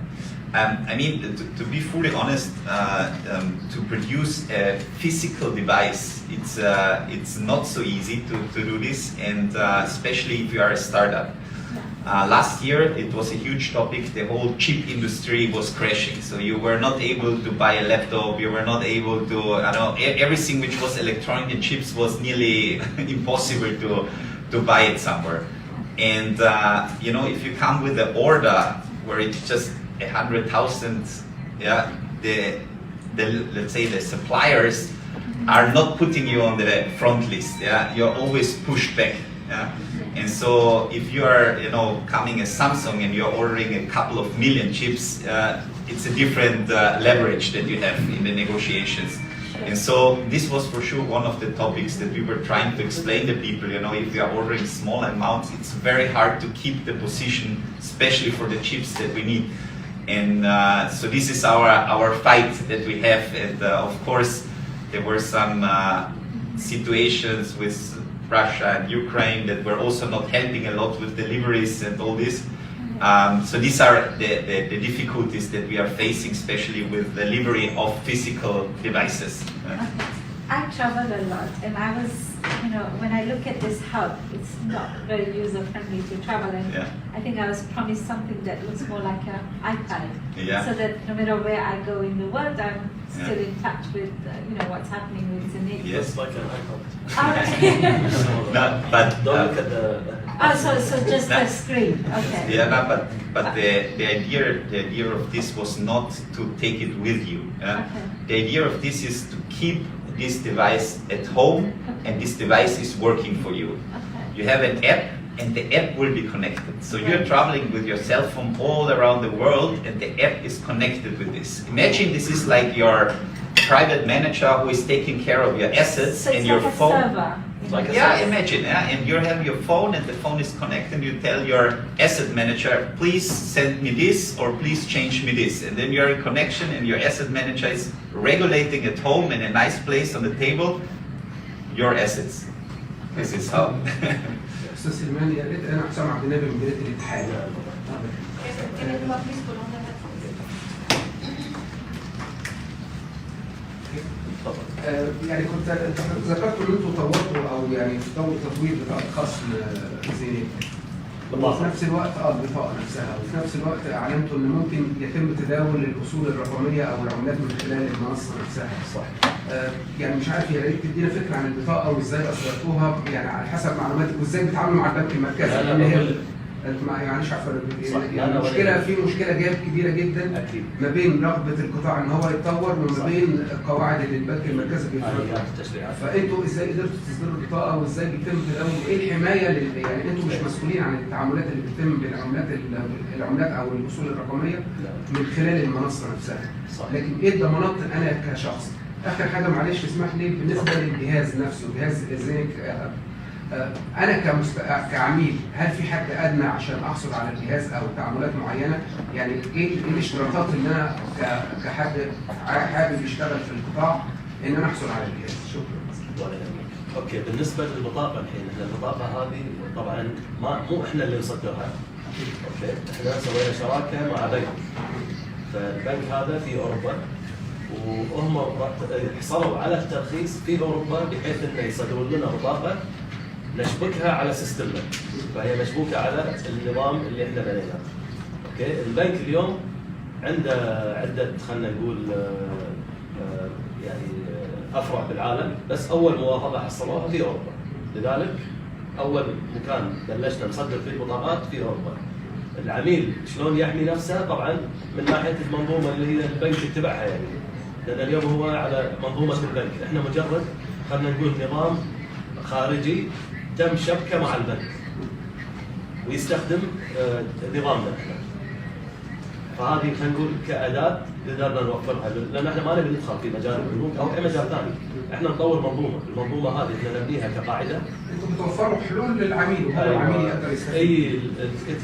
I mean, to be fully honest, to produce a physical device, it's not so easy to do this, and especially if you are a startup. Last year, it was a huge topic. The whole chip industry was crashing. So you were not able to buy a laptop. You were not able to, everything which was electronic and chips was nearly impossible to buy it somewhere. And if you come with the order where it's just 100,000, let's say the suppliers are not putting you on the front list. You're always pushed back. And so if you are coming as Samsung and you're ordering a couple of million chips, it's a different leverage that you have in the negotiations. And so this was for sure one of the topics that we were trying to explain to people. If you are ordering small amounts, it's very hard to keep the position, especially for the chips that we need. And so this is our fight that we have. And of course, there were some situations with Russia and Ukraine that were also not helping a lot with deliveries and all this. So these are the difficulties that we are facing, especially with delivery of physical devices.
I travel a lot, and I was, when I look at this hub, it's not very user-friendly to travel, and I think I was promised something that looks more like an iPad, so that no matter where I go in the world, I'm still in touch with, what's happening with ZENIQ.
Yes,
It's like an iPad.
All right.
No, but
Don't look at the
Oh, so just the screen. Okay.
Yeah, no, but the idea of this was not to take it with you.
Okay.
The idea of this is to keep this device at home, and this device is working for you.
Okay.
You have an app, and the app will be connected. So you're traveling with your cell phone all around the world, and the app is connected with this. Imagine this is like your private manager who is taking care of your assets
So
and
it's
your
like a
phone.
server.
Like a
Yeah,
server.
imagine, and you have your phone, and the phone is connected. You tell your asset manager, please send me this, or please change me this, and then you're in connection, and your asset manager is regulating at home in a nice place on the table your assets. This is how.
استاذ سليمان، يا ريت انا حسام عبد النبي من جريده الاتحاد. يعني كنت ذكرت ان انتم طورتوا او يعني تطور تطوير بطاقه خصم زينيك. وفي نفس الوقت البطاقه نفسها، وفي نفس الوقت اعلنتوا ان ممكن يتم تداول الاصول الرقميه او العملات من خلال المنصه نفسها.
صح.
يعني مش عارف، يا ريت تدينا فكره عن البطاقه وازاي اصدرتوها يعني على حسب معلوماتك، وازاي بتتعاملوا مع البنك المركزي.
لا،
لان هي
لا،
معلش عفوا،
صح.
يعني مشكله جاب كبيره جدا
أكيد.
ما بين رغبه القطاع ان هو يتطور وما بين القواعد اللي البنك المركزي بيفرضها.
التشريعات.
فانتوا ازاي قدرتوا تصدروا البطاقه، وازاي بيتم تداول، وايه الحمايه يعني انتوا مش مسؤولين عن التعاملات اللي بتتم بين العملات او الاصول الرقميه من خلال المنصه نفسها.
صح.
لكن ايه الضمانات انا كشخص؟ اخر حاجه معلش اسمح لي، بالنسبه للجهاز نفسه، جهاز زينك، انا كعميل، هل في حد ادنى عشان احصل على الجهاز او تعاملات معينه؟ يعني ايه الاشتراطات اللي انا كحد حابب يشتغل في القطاع ان انا احصل على الجهاز؟ شكرا.
اوكي، بالنسبه للبطاقه الحين، احنا البطاقه هذه طبعا مو احنا اللي نصدرها. اوكي، احنا سوينا شراكه مع بنك. فالبنك هذا في اوروبا، وهم حصلوا على الترخيص في اوروبا بحيث انه يصدرون لنا بطاقه نشبكها على سيستمنا، فهي مشبوكه على النظام اللي احنا بنيناه. اوكي، البنك اليوم عنده عده، خلينا نقول يعني افرع بالعالم، بس اول موافقه حصلوها في اوروبا. لذلك اول مكان بلشنا نصدر فيه البطاقات في اوروبا. العميل شلون يحمي نفسه؟ طبعا من ناحيه المنظومه اللي هي البنك يتبعها، يعني لان اليوم هو على منظومه البنك، احنا مجرد خلينا نقول نظام خارجي تم شبكه مع البنك ويستخدم نظامنا احنا. فهذه خلينا نقول كاداه قدرنا نوفرها، لان احنا ما نبي ندخل في مجال البنوك او اي مجال ثاني، احنا نطور منظومه، المنظومه هذه احنا نبنيها كقاعده.
انتم بتوفروا حلول للعميل، وهو العميل يقدر يستفيد.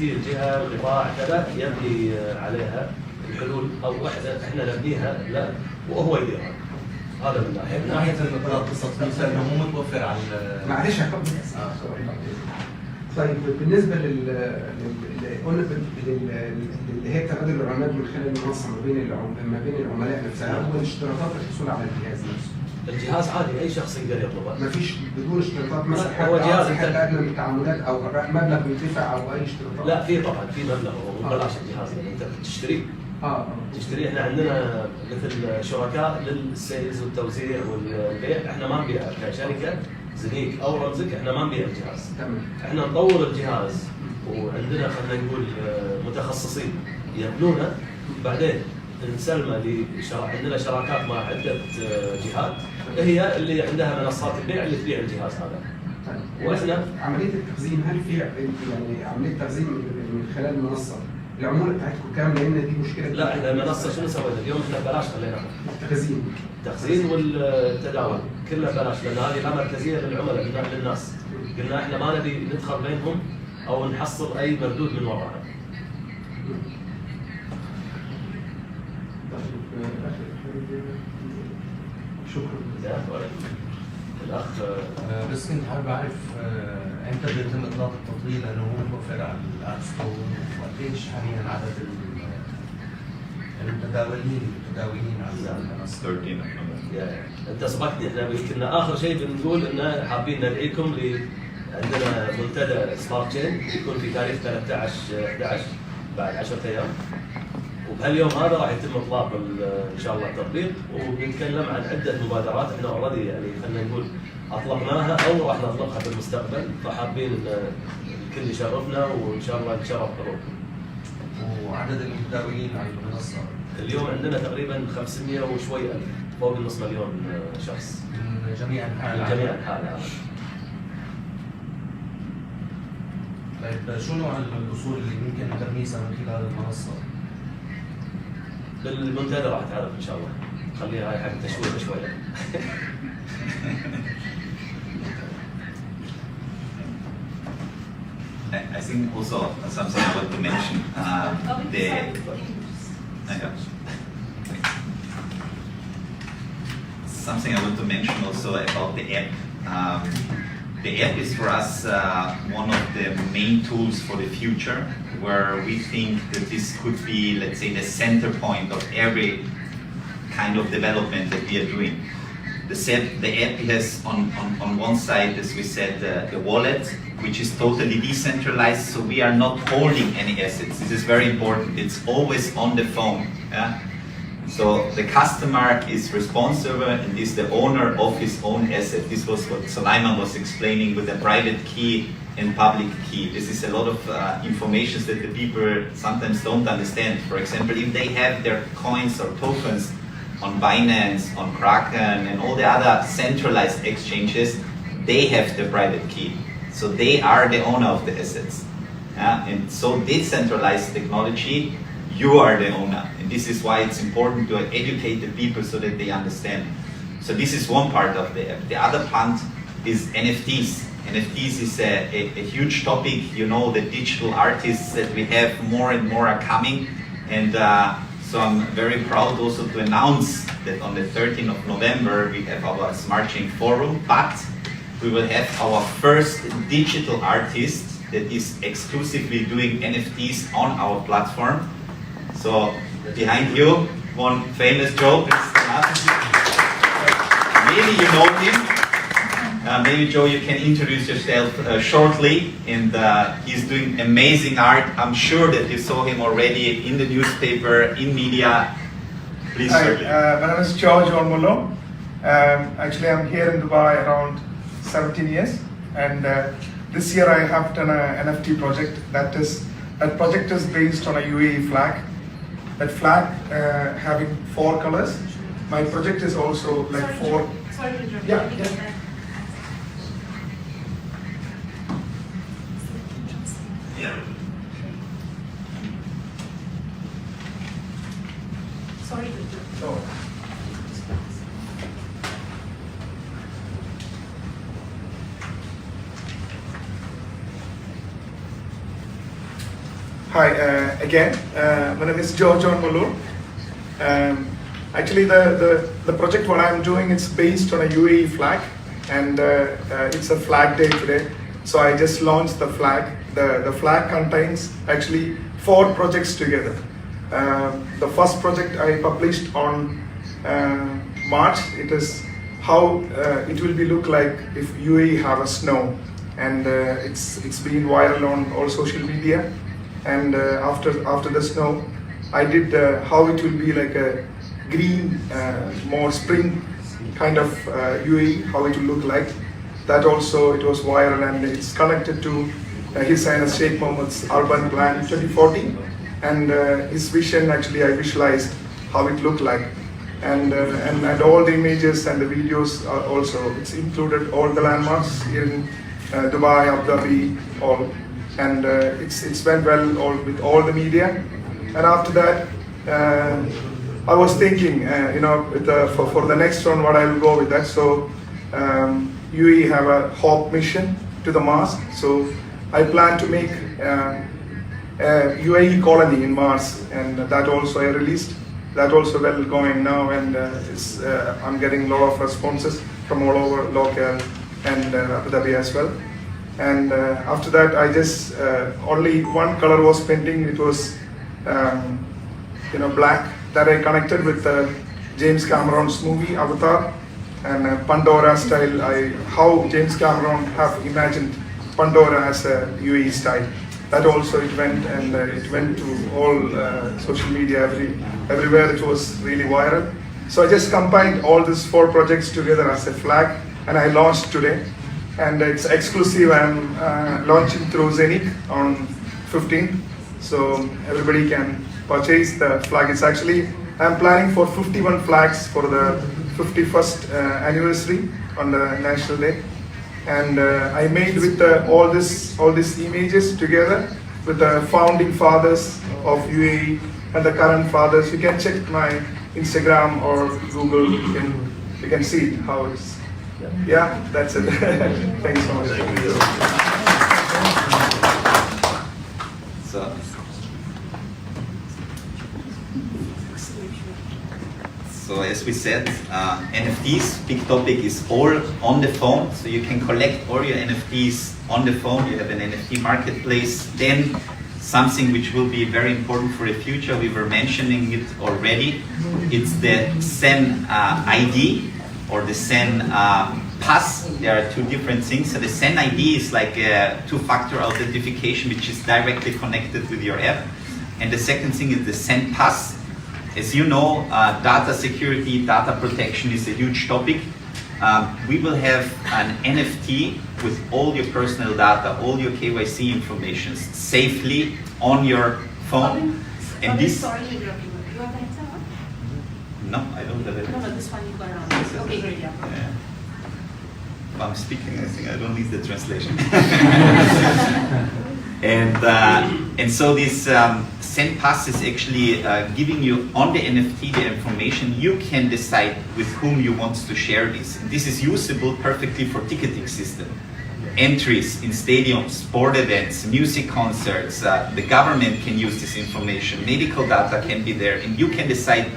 اي الجهه القطاع كذا يبني عليها الحلول، او احنا نبنيها لا وهو يديرها. هذا من ناحيه.
من ناحيه البطاقه قصه انه مو متوفر على
معلش يا فندم. طيب بالنسبه اللي هي تبادل العملات من خلال المنصه ما بين العملاء نفسها، هو اشتراطات الحصول على الجهاز نفسه.
الجهاز عادي اي شخص يقدر يطلبه.
ما فيش بدون اشتراطات مثلا
هو جهاز
حد ادنى من التعاملات او مبلغ بيدفع او اي اشتراطات؟
لا، في طبعا في مبلغ وبلاش الجهاز اللي انت تشتريه. تشتريه. احنا عندنا مثل شركاء للسيلز والتوزيع والبيع، احنا ما نبيع كشركه زنيك او رمزك، احنا ما نبيع الجهاز.
تمام.
احنا نطور الجهاز، وعندنا خلينا نقول متخصصين يبنونه، بعدين نسلمه عندنا شراكات مع عده جهات هي اللي عندها منصات البيع اللي تبيع الجهاز هذا.
طيب.
واحنا
عمليه التخزين، هل في يعني عمليه تخزين من خلال المنصه العموله بتاعتكم كام؟ لان دي مشكله.
لا، احنا المنصه شنو سوينا اليوم؟ احنا بلاش خليناها. التخزين والتداول كلها بلاش، لان هذه لا مركزيه للعملاء للناس. قلنا احنا ما نبي ندخل بينهم او نحصل اي مردود من وراها.
شكرا.
الاخ
بس كنت حابب اعرف امتى بيتم اطلاق التطبيق، لانه هو متوفر على الاب ستور، وقديش حاليا عدد المتداولين على المنصه؟
13.
انت سبقتني. احنا كنا اخر شيء بنقول انه حابين ندعيكم عندنا منتدى سمارت تشين يكون في تاريخ 13/11 بعد 10 ايام، وبهاليوم هذا راح يتم اطلاق ان شاء الله التطبيق، وبنتكلم عن عده مبادرات احنا اوريدي يعني خلينا نقول اطلقناها او راح نطلقها في المستقبل. فحابين ان الكل يشرفنا وان شاء الله نشرف قلوبكم.
وعدد المتابعين على المنصه
اليوم عندنا تقريبا 500 وشوي ألف، فوق النص مليون شخص
من جميع انحاء
من
العالم.
جميع انحاء العالم.
طيب شو نوع الوصول اللي ممكن ترميزها من خلال المنصه؟
بالمنتدى راح تعرف ان شاء الله، خليها هاي حق تشويق شويه.
I think also something I want to mention, something I want to mention also about the app. The app is for us one of the main tools for the future, where we think that this could be, let's say, the center point of every kind of development that we are doing. The app has on one side, as we said, the wallet, which is totally decentralized, so we are not holding any assets. This is very important. It's always on the phone. Yeah? So the customer is responsible and is the owner of his own asset. This was what Sulaiman was explaining with the private key and public key. This is a lot of information that the people sometimes don't understand. For example, if they have their coins or tokens on Binance, on Kraken, and all the other centralized exchanges, they have the private key. So they are the owner of the assets. And so decentralized technology, you are the owner. And this is why it's important to educate the people so that they understand. So this is one part of the app. The other part is NFTs. NFTs is a huge topic. You know, the digital artists that we have more and more are coming. And so I'm very proud also to announce that on the 13th of November, we have our Smart Chain Forum, but we will have our first digital artist that is exclusively doing NFTs on our platform. So behind you, one famous Joe. Maybe you know him. Maybe Joe, you can introduce yourself shortly. And he's doing amazing art. I'm sure that you saw him already in the newspaper, in media. Please,
Hi, my name is George Ormolo. Actually, I'm here in Dubai around 17 years, and this year I have done an NFT project. That project is based on a UAE flag. That flag having 4 colors. My project is also like 4.
Sorry to interrupt.
Yeah.
Sorry to interrupt.
Oh. Hi, again, my name is George Ormolo. Actually, the project what I'm doing, it's based on a UAE flag, and it's a flag day today. So I just launched the flag. The flag contains actually 4 projects together. The first project I published on March. It is how it will be look like if UAE have a snow, and it's been viral on all social media. And after the snow, I did how it will be like a green, more spring kind of UAE, how it will look like. That also, it was viral, and it's connected to His Highness Sheikh Mohammed's urban plan 2040, and his vision. Actually, I visualized how it looked like, and all the images and the videos are also, it's included all the landmarks here in Dubai, Abu Dhabi, all. And it's went well with all the media. And after that, I was thinking, for the next one, what I will go with that. So UAE have a hope mission to the Mars. So I plan to make a UAE colony in Mars, and that also I released. That also well going now, and I'm getting a lot of responses from all over local and Abu Dhabi as well. And after that, I just only one color was pending. It was black, that I connected with James Cameron's movie Avatar, and Pandora style. How James Cameron have imagined Pandora as a UAE style. That also it went, and it went to all social media, everywhere. It was really viral. So I just combined all these 4 projects together as a flag, and I launched today. and it's exclusive. I'm launching through ZENIQ on 15th, so everybody can purchase the flag. It's actually, I'm planning for 51 flags for the 51st anniversary on the National Day, and I made with all these images together with the founding fathers of UAE and the current fathers. You can check my Instagram or Google. You can see how it's. Yeah, that's it. Thanks so much.
So as we said, NFTs, big topic, is all on the phone. So you can collect all your NFTs on the phone. You have an NFT marketplace. Then something which will be very important for the future, we were mentioning it already, it's the SEN ID or the SEN pass. There are two different things. So the SEN ID is like a two-factor authentication which is directly connected with your app. And the second thing is the SEN pass. As you know, data security, data protection is a huge topic. We will have an NFT with all your personal data, all your KYC information safely on your phone. And this.
Sorry to interrupt you. You have the headset on?
No, I don't have it.
No, this one you got it on. Okay, great, yeah.
If I'm speaking, I think I don't need the translation. And so this SEN pass is actually giving you on the NFT the information. You can decide with whom you want to share this. And this is usable perfectly for ticketing system. Entries in stadiums, sport events, music concerts, the government can use this information, medical data can be there, and you can decide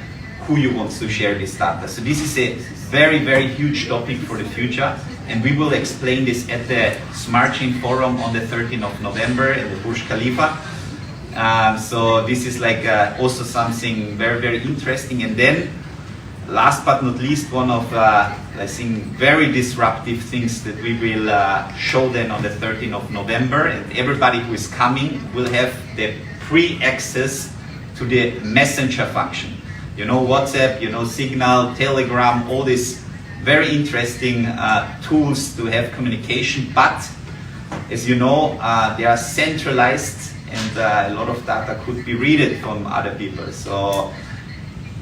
who you want to share this data. So this is a very, very huge topic for the future, and we will explain this at the Smart Chain Forum on the 13th of November in the Burj Khalifa. So this is like also something very, very interesting. And then, last but not least, one of, I think, very disruptive things that we will show then on the 13th of November, and everybody who is coming will have the pre-access to the messenger function. You know, WhatsApp, you know, Signal, Telegram, all these very interesting tools to have communication, but as you know, they are centralized, and a lot of data could be read from other people. So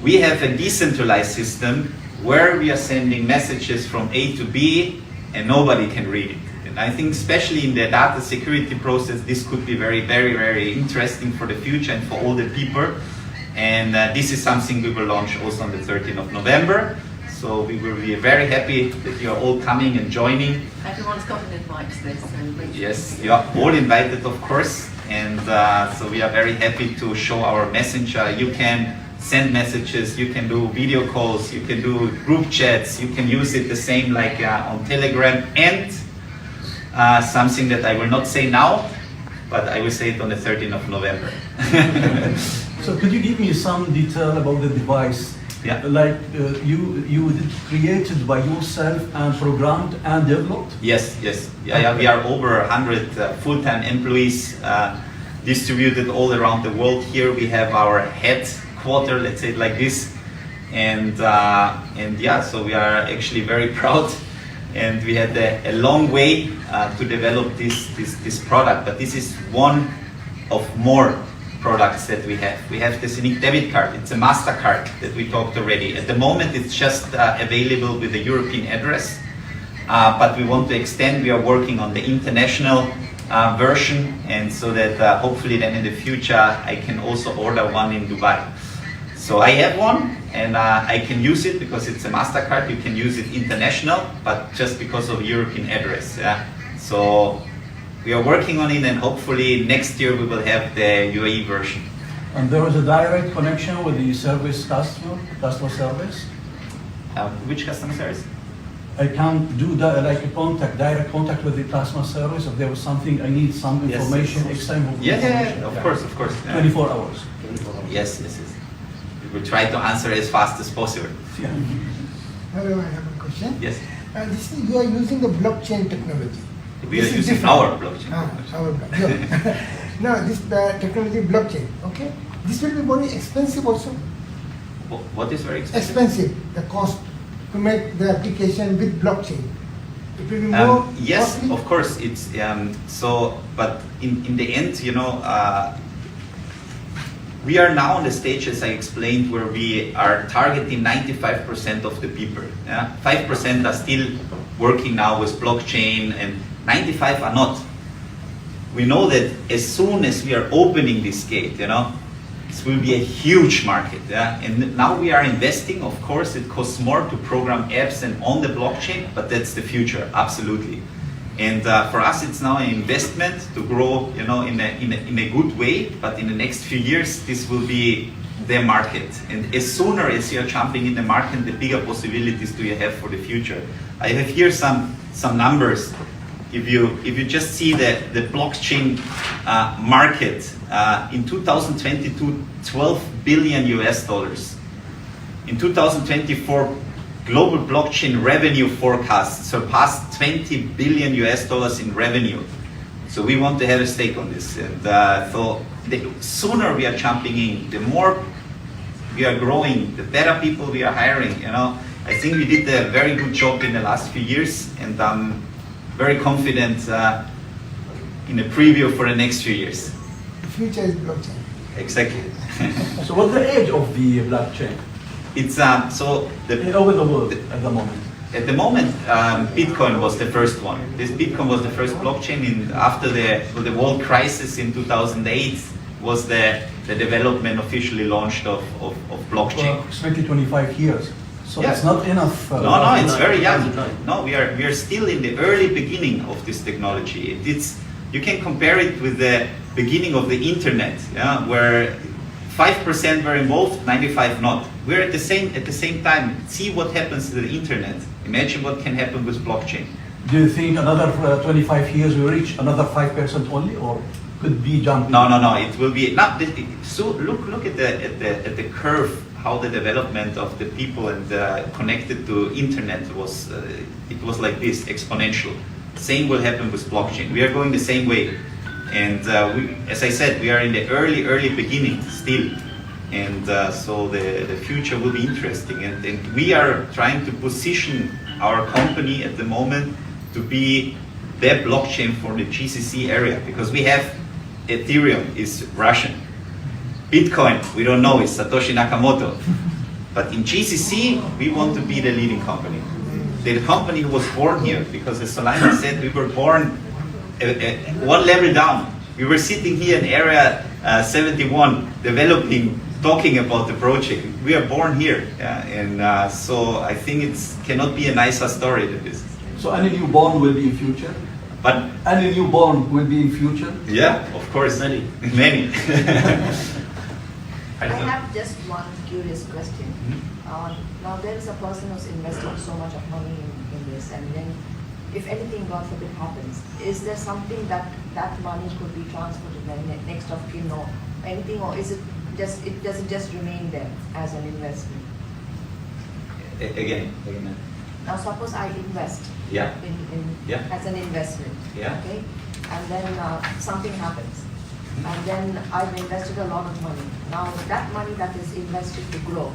we have a decentralized system where we are sending messages from A to B and nobody can read it. And I think especially in the data security process, this could be very, very, very interesting for the future and for all the people. And this is something we will launch also on the 13th of November. So we will be very happy that you are all coming and joining.
Everyone's got an invite to this.
Yes, you are all invited, of course. And so we are very happy to show our messenger. You can send messages, you can do video calls, you can do group chats, you can use it the same like on Telegram. And something that I will not say now, but I will say it on the 13th of November.
So could you give me some detail about the device?
Yeah.
Like you created by yourself and programmed and developed?
Yes, yes. Yeah, we are over 100 full-time employees distributed all around the world. Here we have our headquarters, let's say it like this. And yeah, so we are actually very proud. And we had a long way to develop this product, but this is one of more products that we have. We have the ZENIQ debit card. It's a MasterCard that we talked already. At the moment, it's just available with a European address, but we want to extend. We are working on the international version, and so that hopefully then in the future I can also order one in Dubai. So I have one, and I can use it because it's a MasterCard. You can use it international, but just because of European address. Yeah. So we are working on it, and hopefully next year we will have the UAE version.
And there is a direct connection with the service customer service?
Which customer service?
I can't do that, like a direct contact with the customer service. If there was something, I need some information, extra information.
Yeah, of course.
24 hours.
Yes. We will try to answer as fast as possible.
Yeah.
Hello, I have a question.
Yes.
This is, you are using the blockchain technology.
We are using our blockchain.
Our blockchain. Now, this technology blockchain, okay? This will be very expensive also.
What is very expensive?
Expensive, the cost to make the application with blockchain. It will be more
yes,
costly?
of course. It's but in the end, you know, we are now on the stage, as I explained, where we are targeting 95% of the people. Yeah? 5% are still working now with blockchain, and 95 are not. We know that as soon as we are opening this gate, you know, this will be a huge market. Yeah? And now we are investing. Of course, it costs more to program apps and on the blockchain, but that's the future, absolutely. And for us, it's now an investment to grow, you know, in a good way. But in the next few years, this will be the market. And as sooner as you are jumping in the market, the bigger possibilities do you have for the future. I have here some numbers. If you just see the blockchain market in 2022, $12 billion US. In 2024. Global blockchain revenue forecast surpassed $20 billion US in revenue. So we want to have a stake on this. And so the sooner we are jumping in, the more we are growing, the better people we are hiring. You know, I think we did a very good job in the last few years, and I'm very confident in a preview for the next few years.
The future is blockchain.
Exactly.
So what's the age of the blockchain?
It's so
over the world at the moment.
At the moment, Bitcoin was the first one. This Bitcoin was the first blockchain. After the world crisis in 2008 was the development officially launched of blockchain.
Well, it's 25 years. So
Yeah.
it's not enough.
No, it's very young. No, we are still in the early beginning of this technology. You can compare it with the beginning of the internet, yeah, where 5% were involved, 95 not. We're at the same time. See what happens to the internet. Imagine what can happen with blockchain.
Do you think another 25 years we reach another 5% only, or could be jumping?
No. It will be not. So look at the curve. How the development of the people and connected to internet was. It was like this, exponential. Same will happen with blockchain. We are going the same way. And as I said, we are in the early beginning still. And so the future will be interesting. And we are trying to position our company at the moment to be the blockchain for the GCC area. Because we have Ethereum is Russian. Bitcoin, we don't know, it's Satoshi Nakamoto. But in GCC, we want to be the leading company. The company who was born here, because as Solana said, we were born one level down. We were sitting here in Area 71, developing, talking about the project. We are born here, and so I think it cannot be a nicer story than this.
So any newborn will be in future?
But
any newborn will be in future?
Yeah, of course. Many.
I have just one curious question. Now there is a person who's investing so much of money in this, and then if anything, God forbid, happens, is there something that money could be transferred to the next of kin or anything, or is it does it just remain there as an investment?
Again.
Now suppose I invest
Yeah.
as an investment,
Yeah.
okay, and then something happens, and then I've invested a lot of money. Now that money that is invested to grow,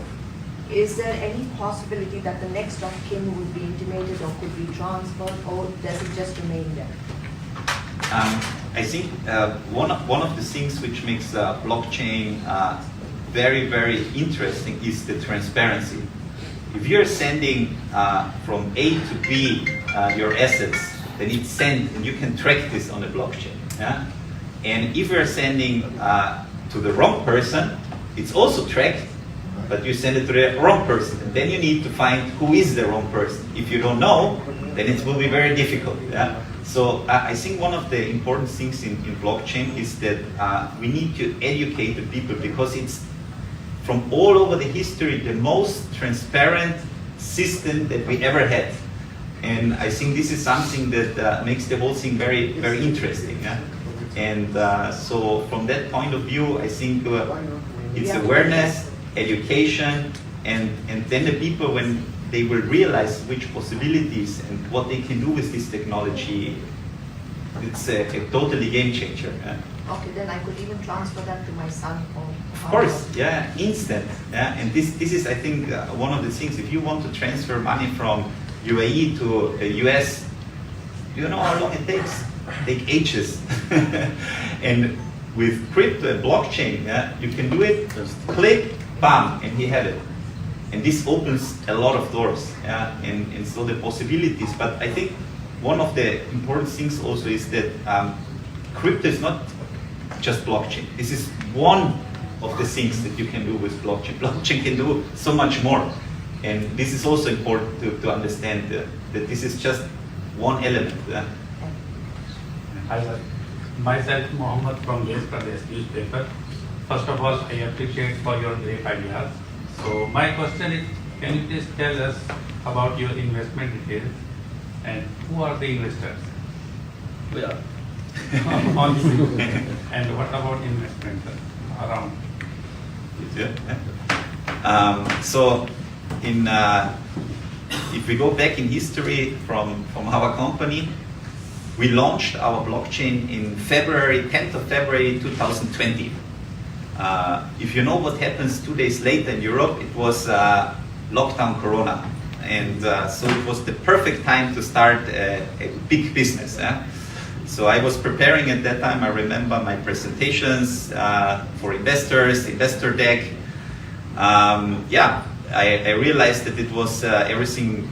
is there any possibility that the next of kin would be intimated or could be transferred, or does it just remain there?
I think one of the things which makes blockchain very, very interesting is the transparency. If you're sending from A to B your assets, then it's sent, and you can track this on the blockchain. Yeah? And if you're sending to the wrong person, it's also tracked, but you send it to the wrong person, and then you need to find who is the wrong person. If you don't know, then it will be very difficult. Yeah? So I think one of the important things in blockchain is that we need to educate the people, because it's from all over the history the most transparent system that we ever had. And I think this is something that makes the whole thing very, very interesting. Yeah? And so from that point of view, I think it's awareness, education, and then the people, when they will realize which possibilities and what they can do with this technology, it's a totally game changer. Yeah?
Okay, then I could even transfer that to my son.
Of course, yeah, instant. Yeah? And this is, I think, one of the things. If you want to transfer money from UAE to the US, you know how long it takes? Take ages. And with crypto and blockchain, you can do it, just click, bam, and you have it. And this opens a lot of doors, and so the possibilities. But I think one of the important things also is that crypto is not just blockchain. This is one of the things that you can do with blockchain. Blockchain can do so much more. And this is also important to understand that this is just one element.
Hi, sir. Myself, Mohammed from Base Pradesh newspaper. First of all, I appreciate for your great ideas. So my question is, can you please tell us about your investment details and who are the investors?
Yeah.
And what about investment around?
So, if we go back in history from our company, we launched our blockchain in 10th of February 2020. If you know what happens 2 days later in Europe, it was lockdown Corona. And so it was the perfect time to start a big business. So I was preparing at that time, I remember my presentations for investors, investor deck. I realized that it was everything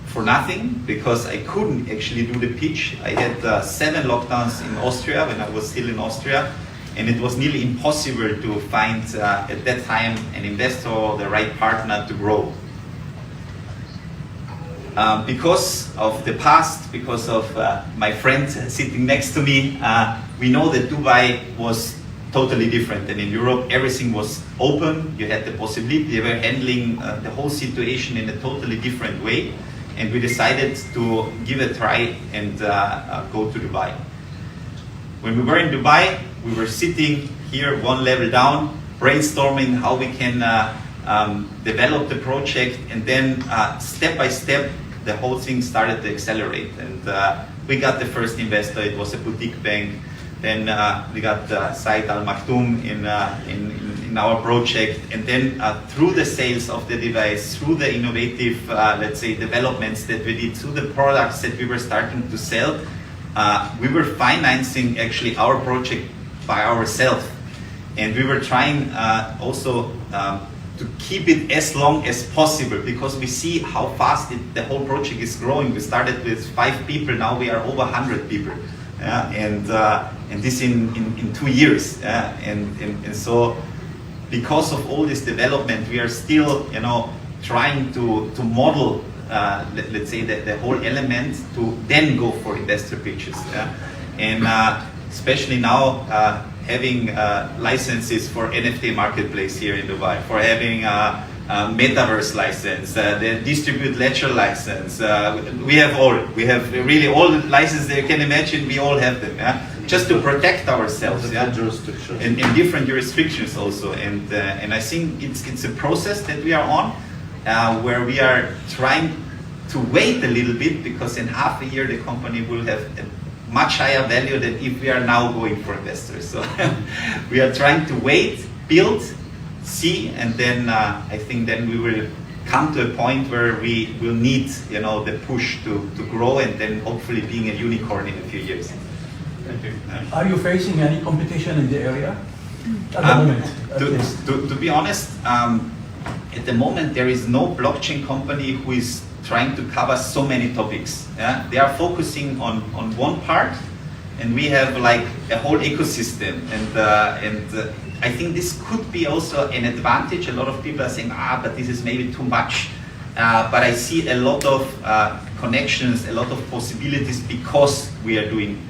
for nothing because I couldn't actually do the pitch. I had 7 lockdowns in Austria when I was still in Austria, and it was nearly impossible to find at that time an investor or the right partner to grow. Because of the past, because of my friend sitting next to me, we know that Dubai was totally different than in Europe. Everything was open, you had the possibility, they were handling the whole situation in a totally different way. And we decided to give it a try and go to Dubai. When we were in Dubai, we were sitting here one level down, brainstorming how we can develop the project, and then step by step, the whole thing started to accelerate. And we got the first investor, it was a boutique bank. Then we got Said Al Maktoum in our project, and then through the sales of the device, through the innovative, let's say, developments that we did, through the products that we were starting to sell, we were financing actually our project by ourselves. And we were trying also to keep it as long as possible because we see how fast the whole project is growing. We started with 5 people, now we are over 100 people. And this in 2 years. And so because of all this development, we are still, trying to model, let's say, the whole element to then go for investor pitches. And especially now, having licenses for NFT marketplace here in Dubai, for having metaverse license, the distribute ledger license. We have really all the licenses that you can imagine, we all have them. Just to protect ourselves. In different jurisdictions also. And I think it's a process that we are on, where we are trying to wait a little bit because in half a year the company will have a much higher value than if we are now going for investors. So we are trying to wait, build, see, and then I think then we will come to a point where we will need, the push to grow and then hopefully being a unicorn in a few years.
Thank you. Are you facing any competition in the area at the moment?
To be honest, at the moment there is no blockchain company who is trying to cover so many topics. They are focusing on one part, and we have like a whole ecosystem. And I think this could be also an advantage. A lot of people are saying, but this is maybe too much. But I see a lot of connections, a lot of possibilities because we are doing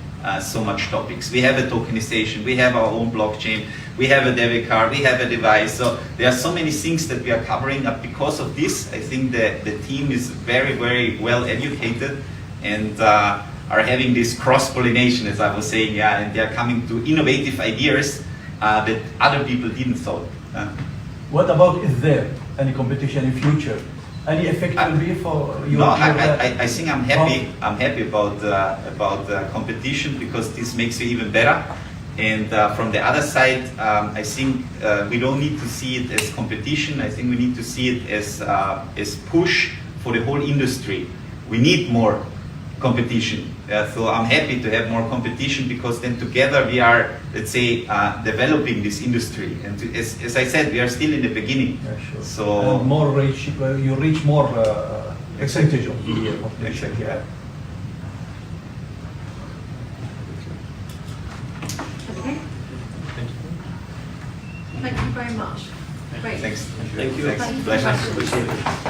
so much topics. We have a tokenization, we have our own blockchain, we have a debit card, we have a device. So there are so many things that we are covering up because of this. I think the team is very, very well educated and are having this cross-pollination, as I was saying, and they are coming to innovative ideas that other people didn't thought.
What about, is there any competition in future? Any effect will be for you?
No, I think I'm happy. I'm happy about competition because this makes you even better. And from the other side, I think we don't need to see it as competition. I think we need to see it as push for the whole industry. We need more
competition. So I'm happy to have more competition because then together we are, let's say, developing this industry. And as I said, we are still in the beginning.
Yeah, sure.
So
and more reach, you reach more percentage of the population. Yeah.
Okay. Thank you very much. Great.
thanks.
Thank you.
Thanks.
Thank you.
Pleasure.
Appreciate it.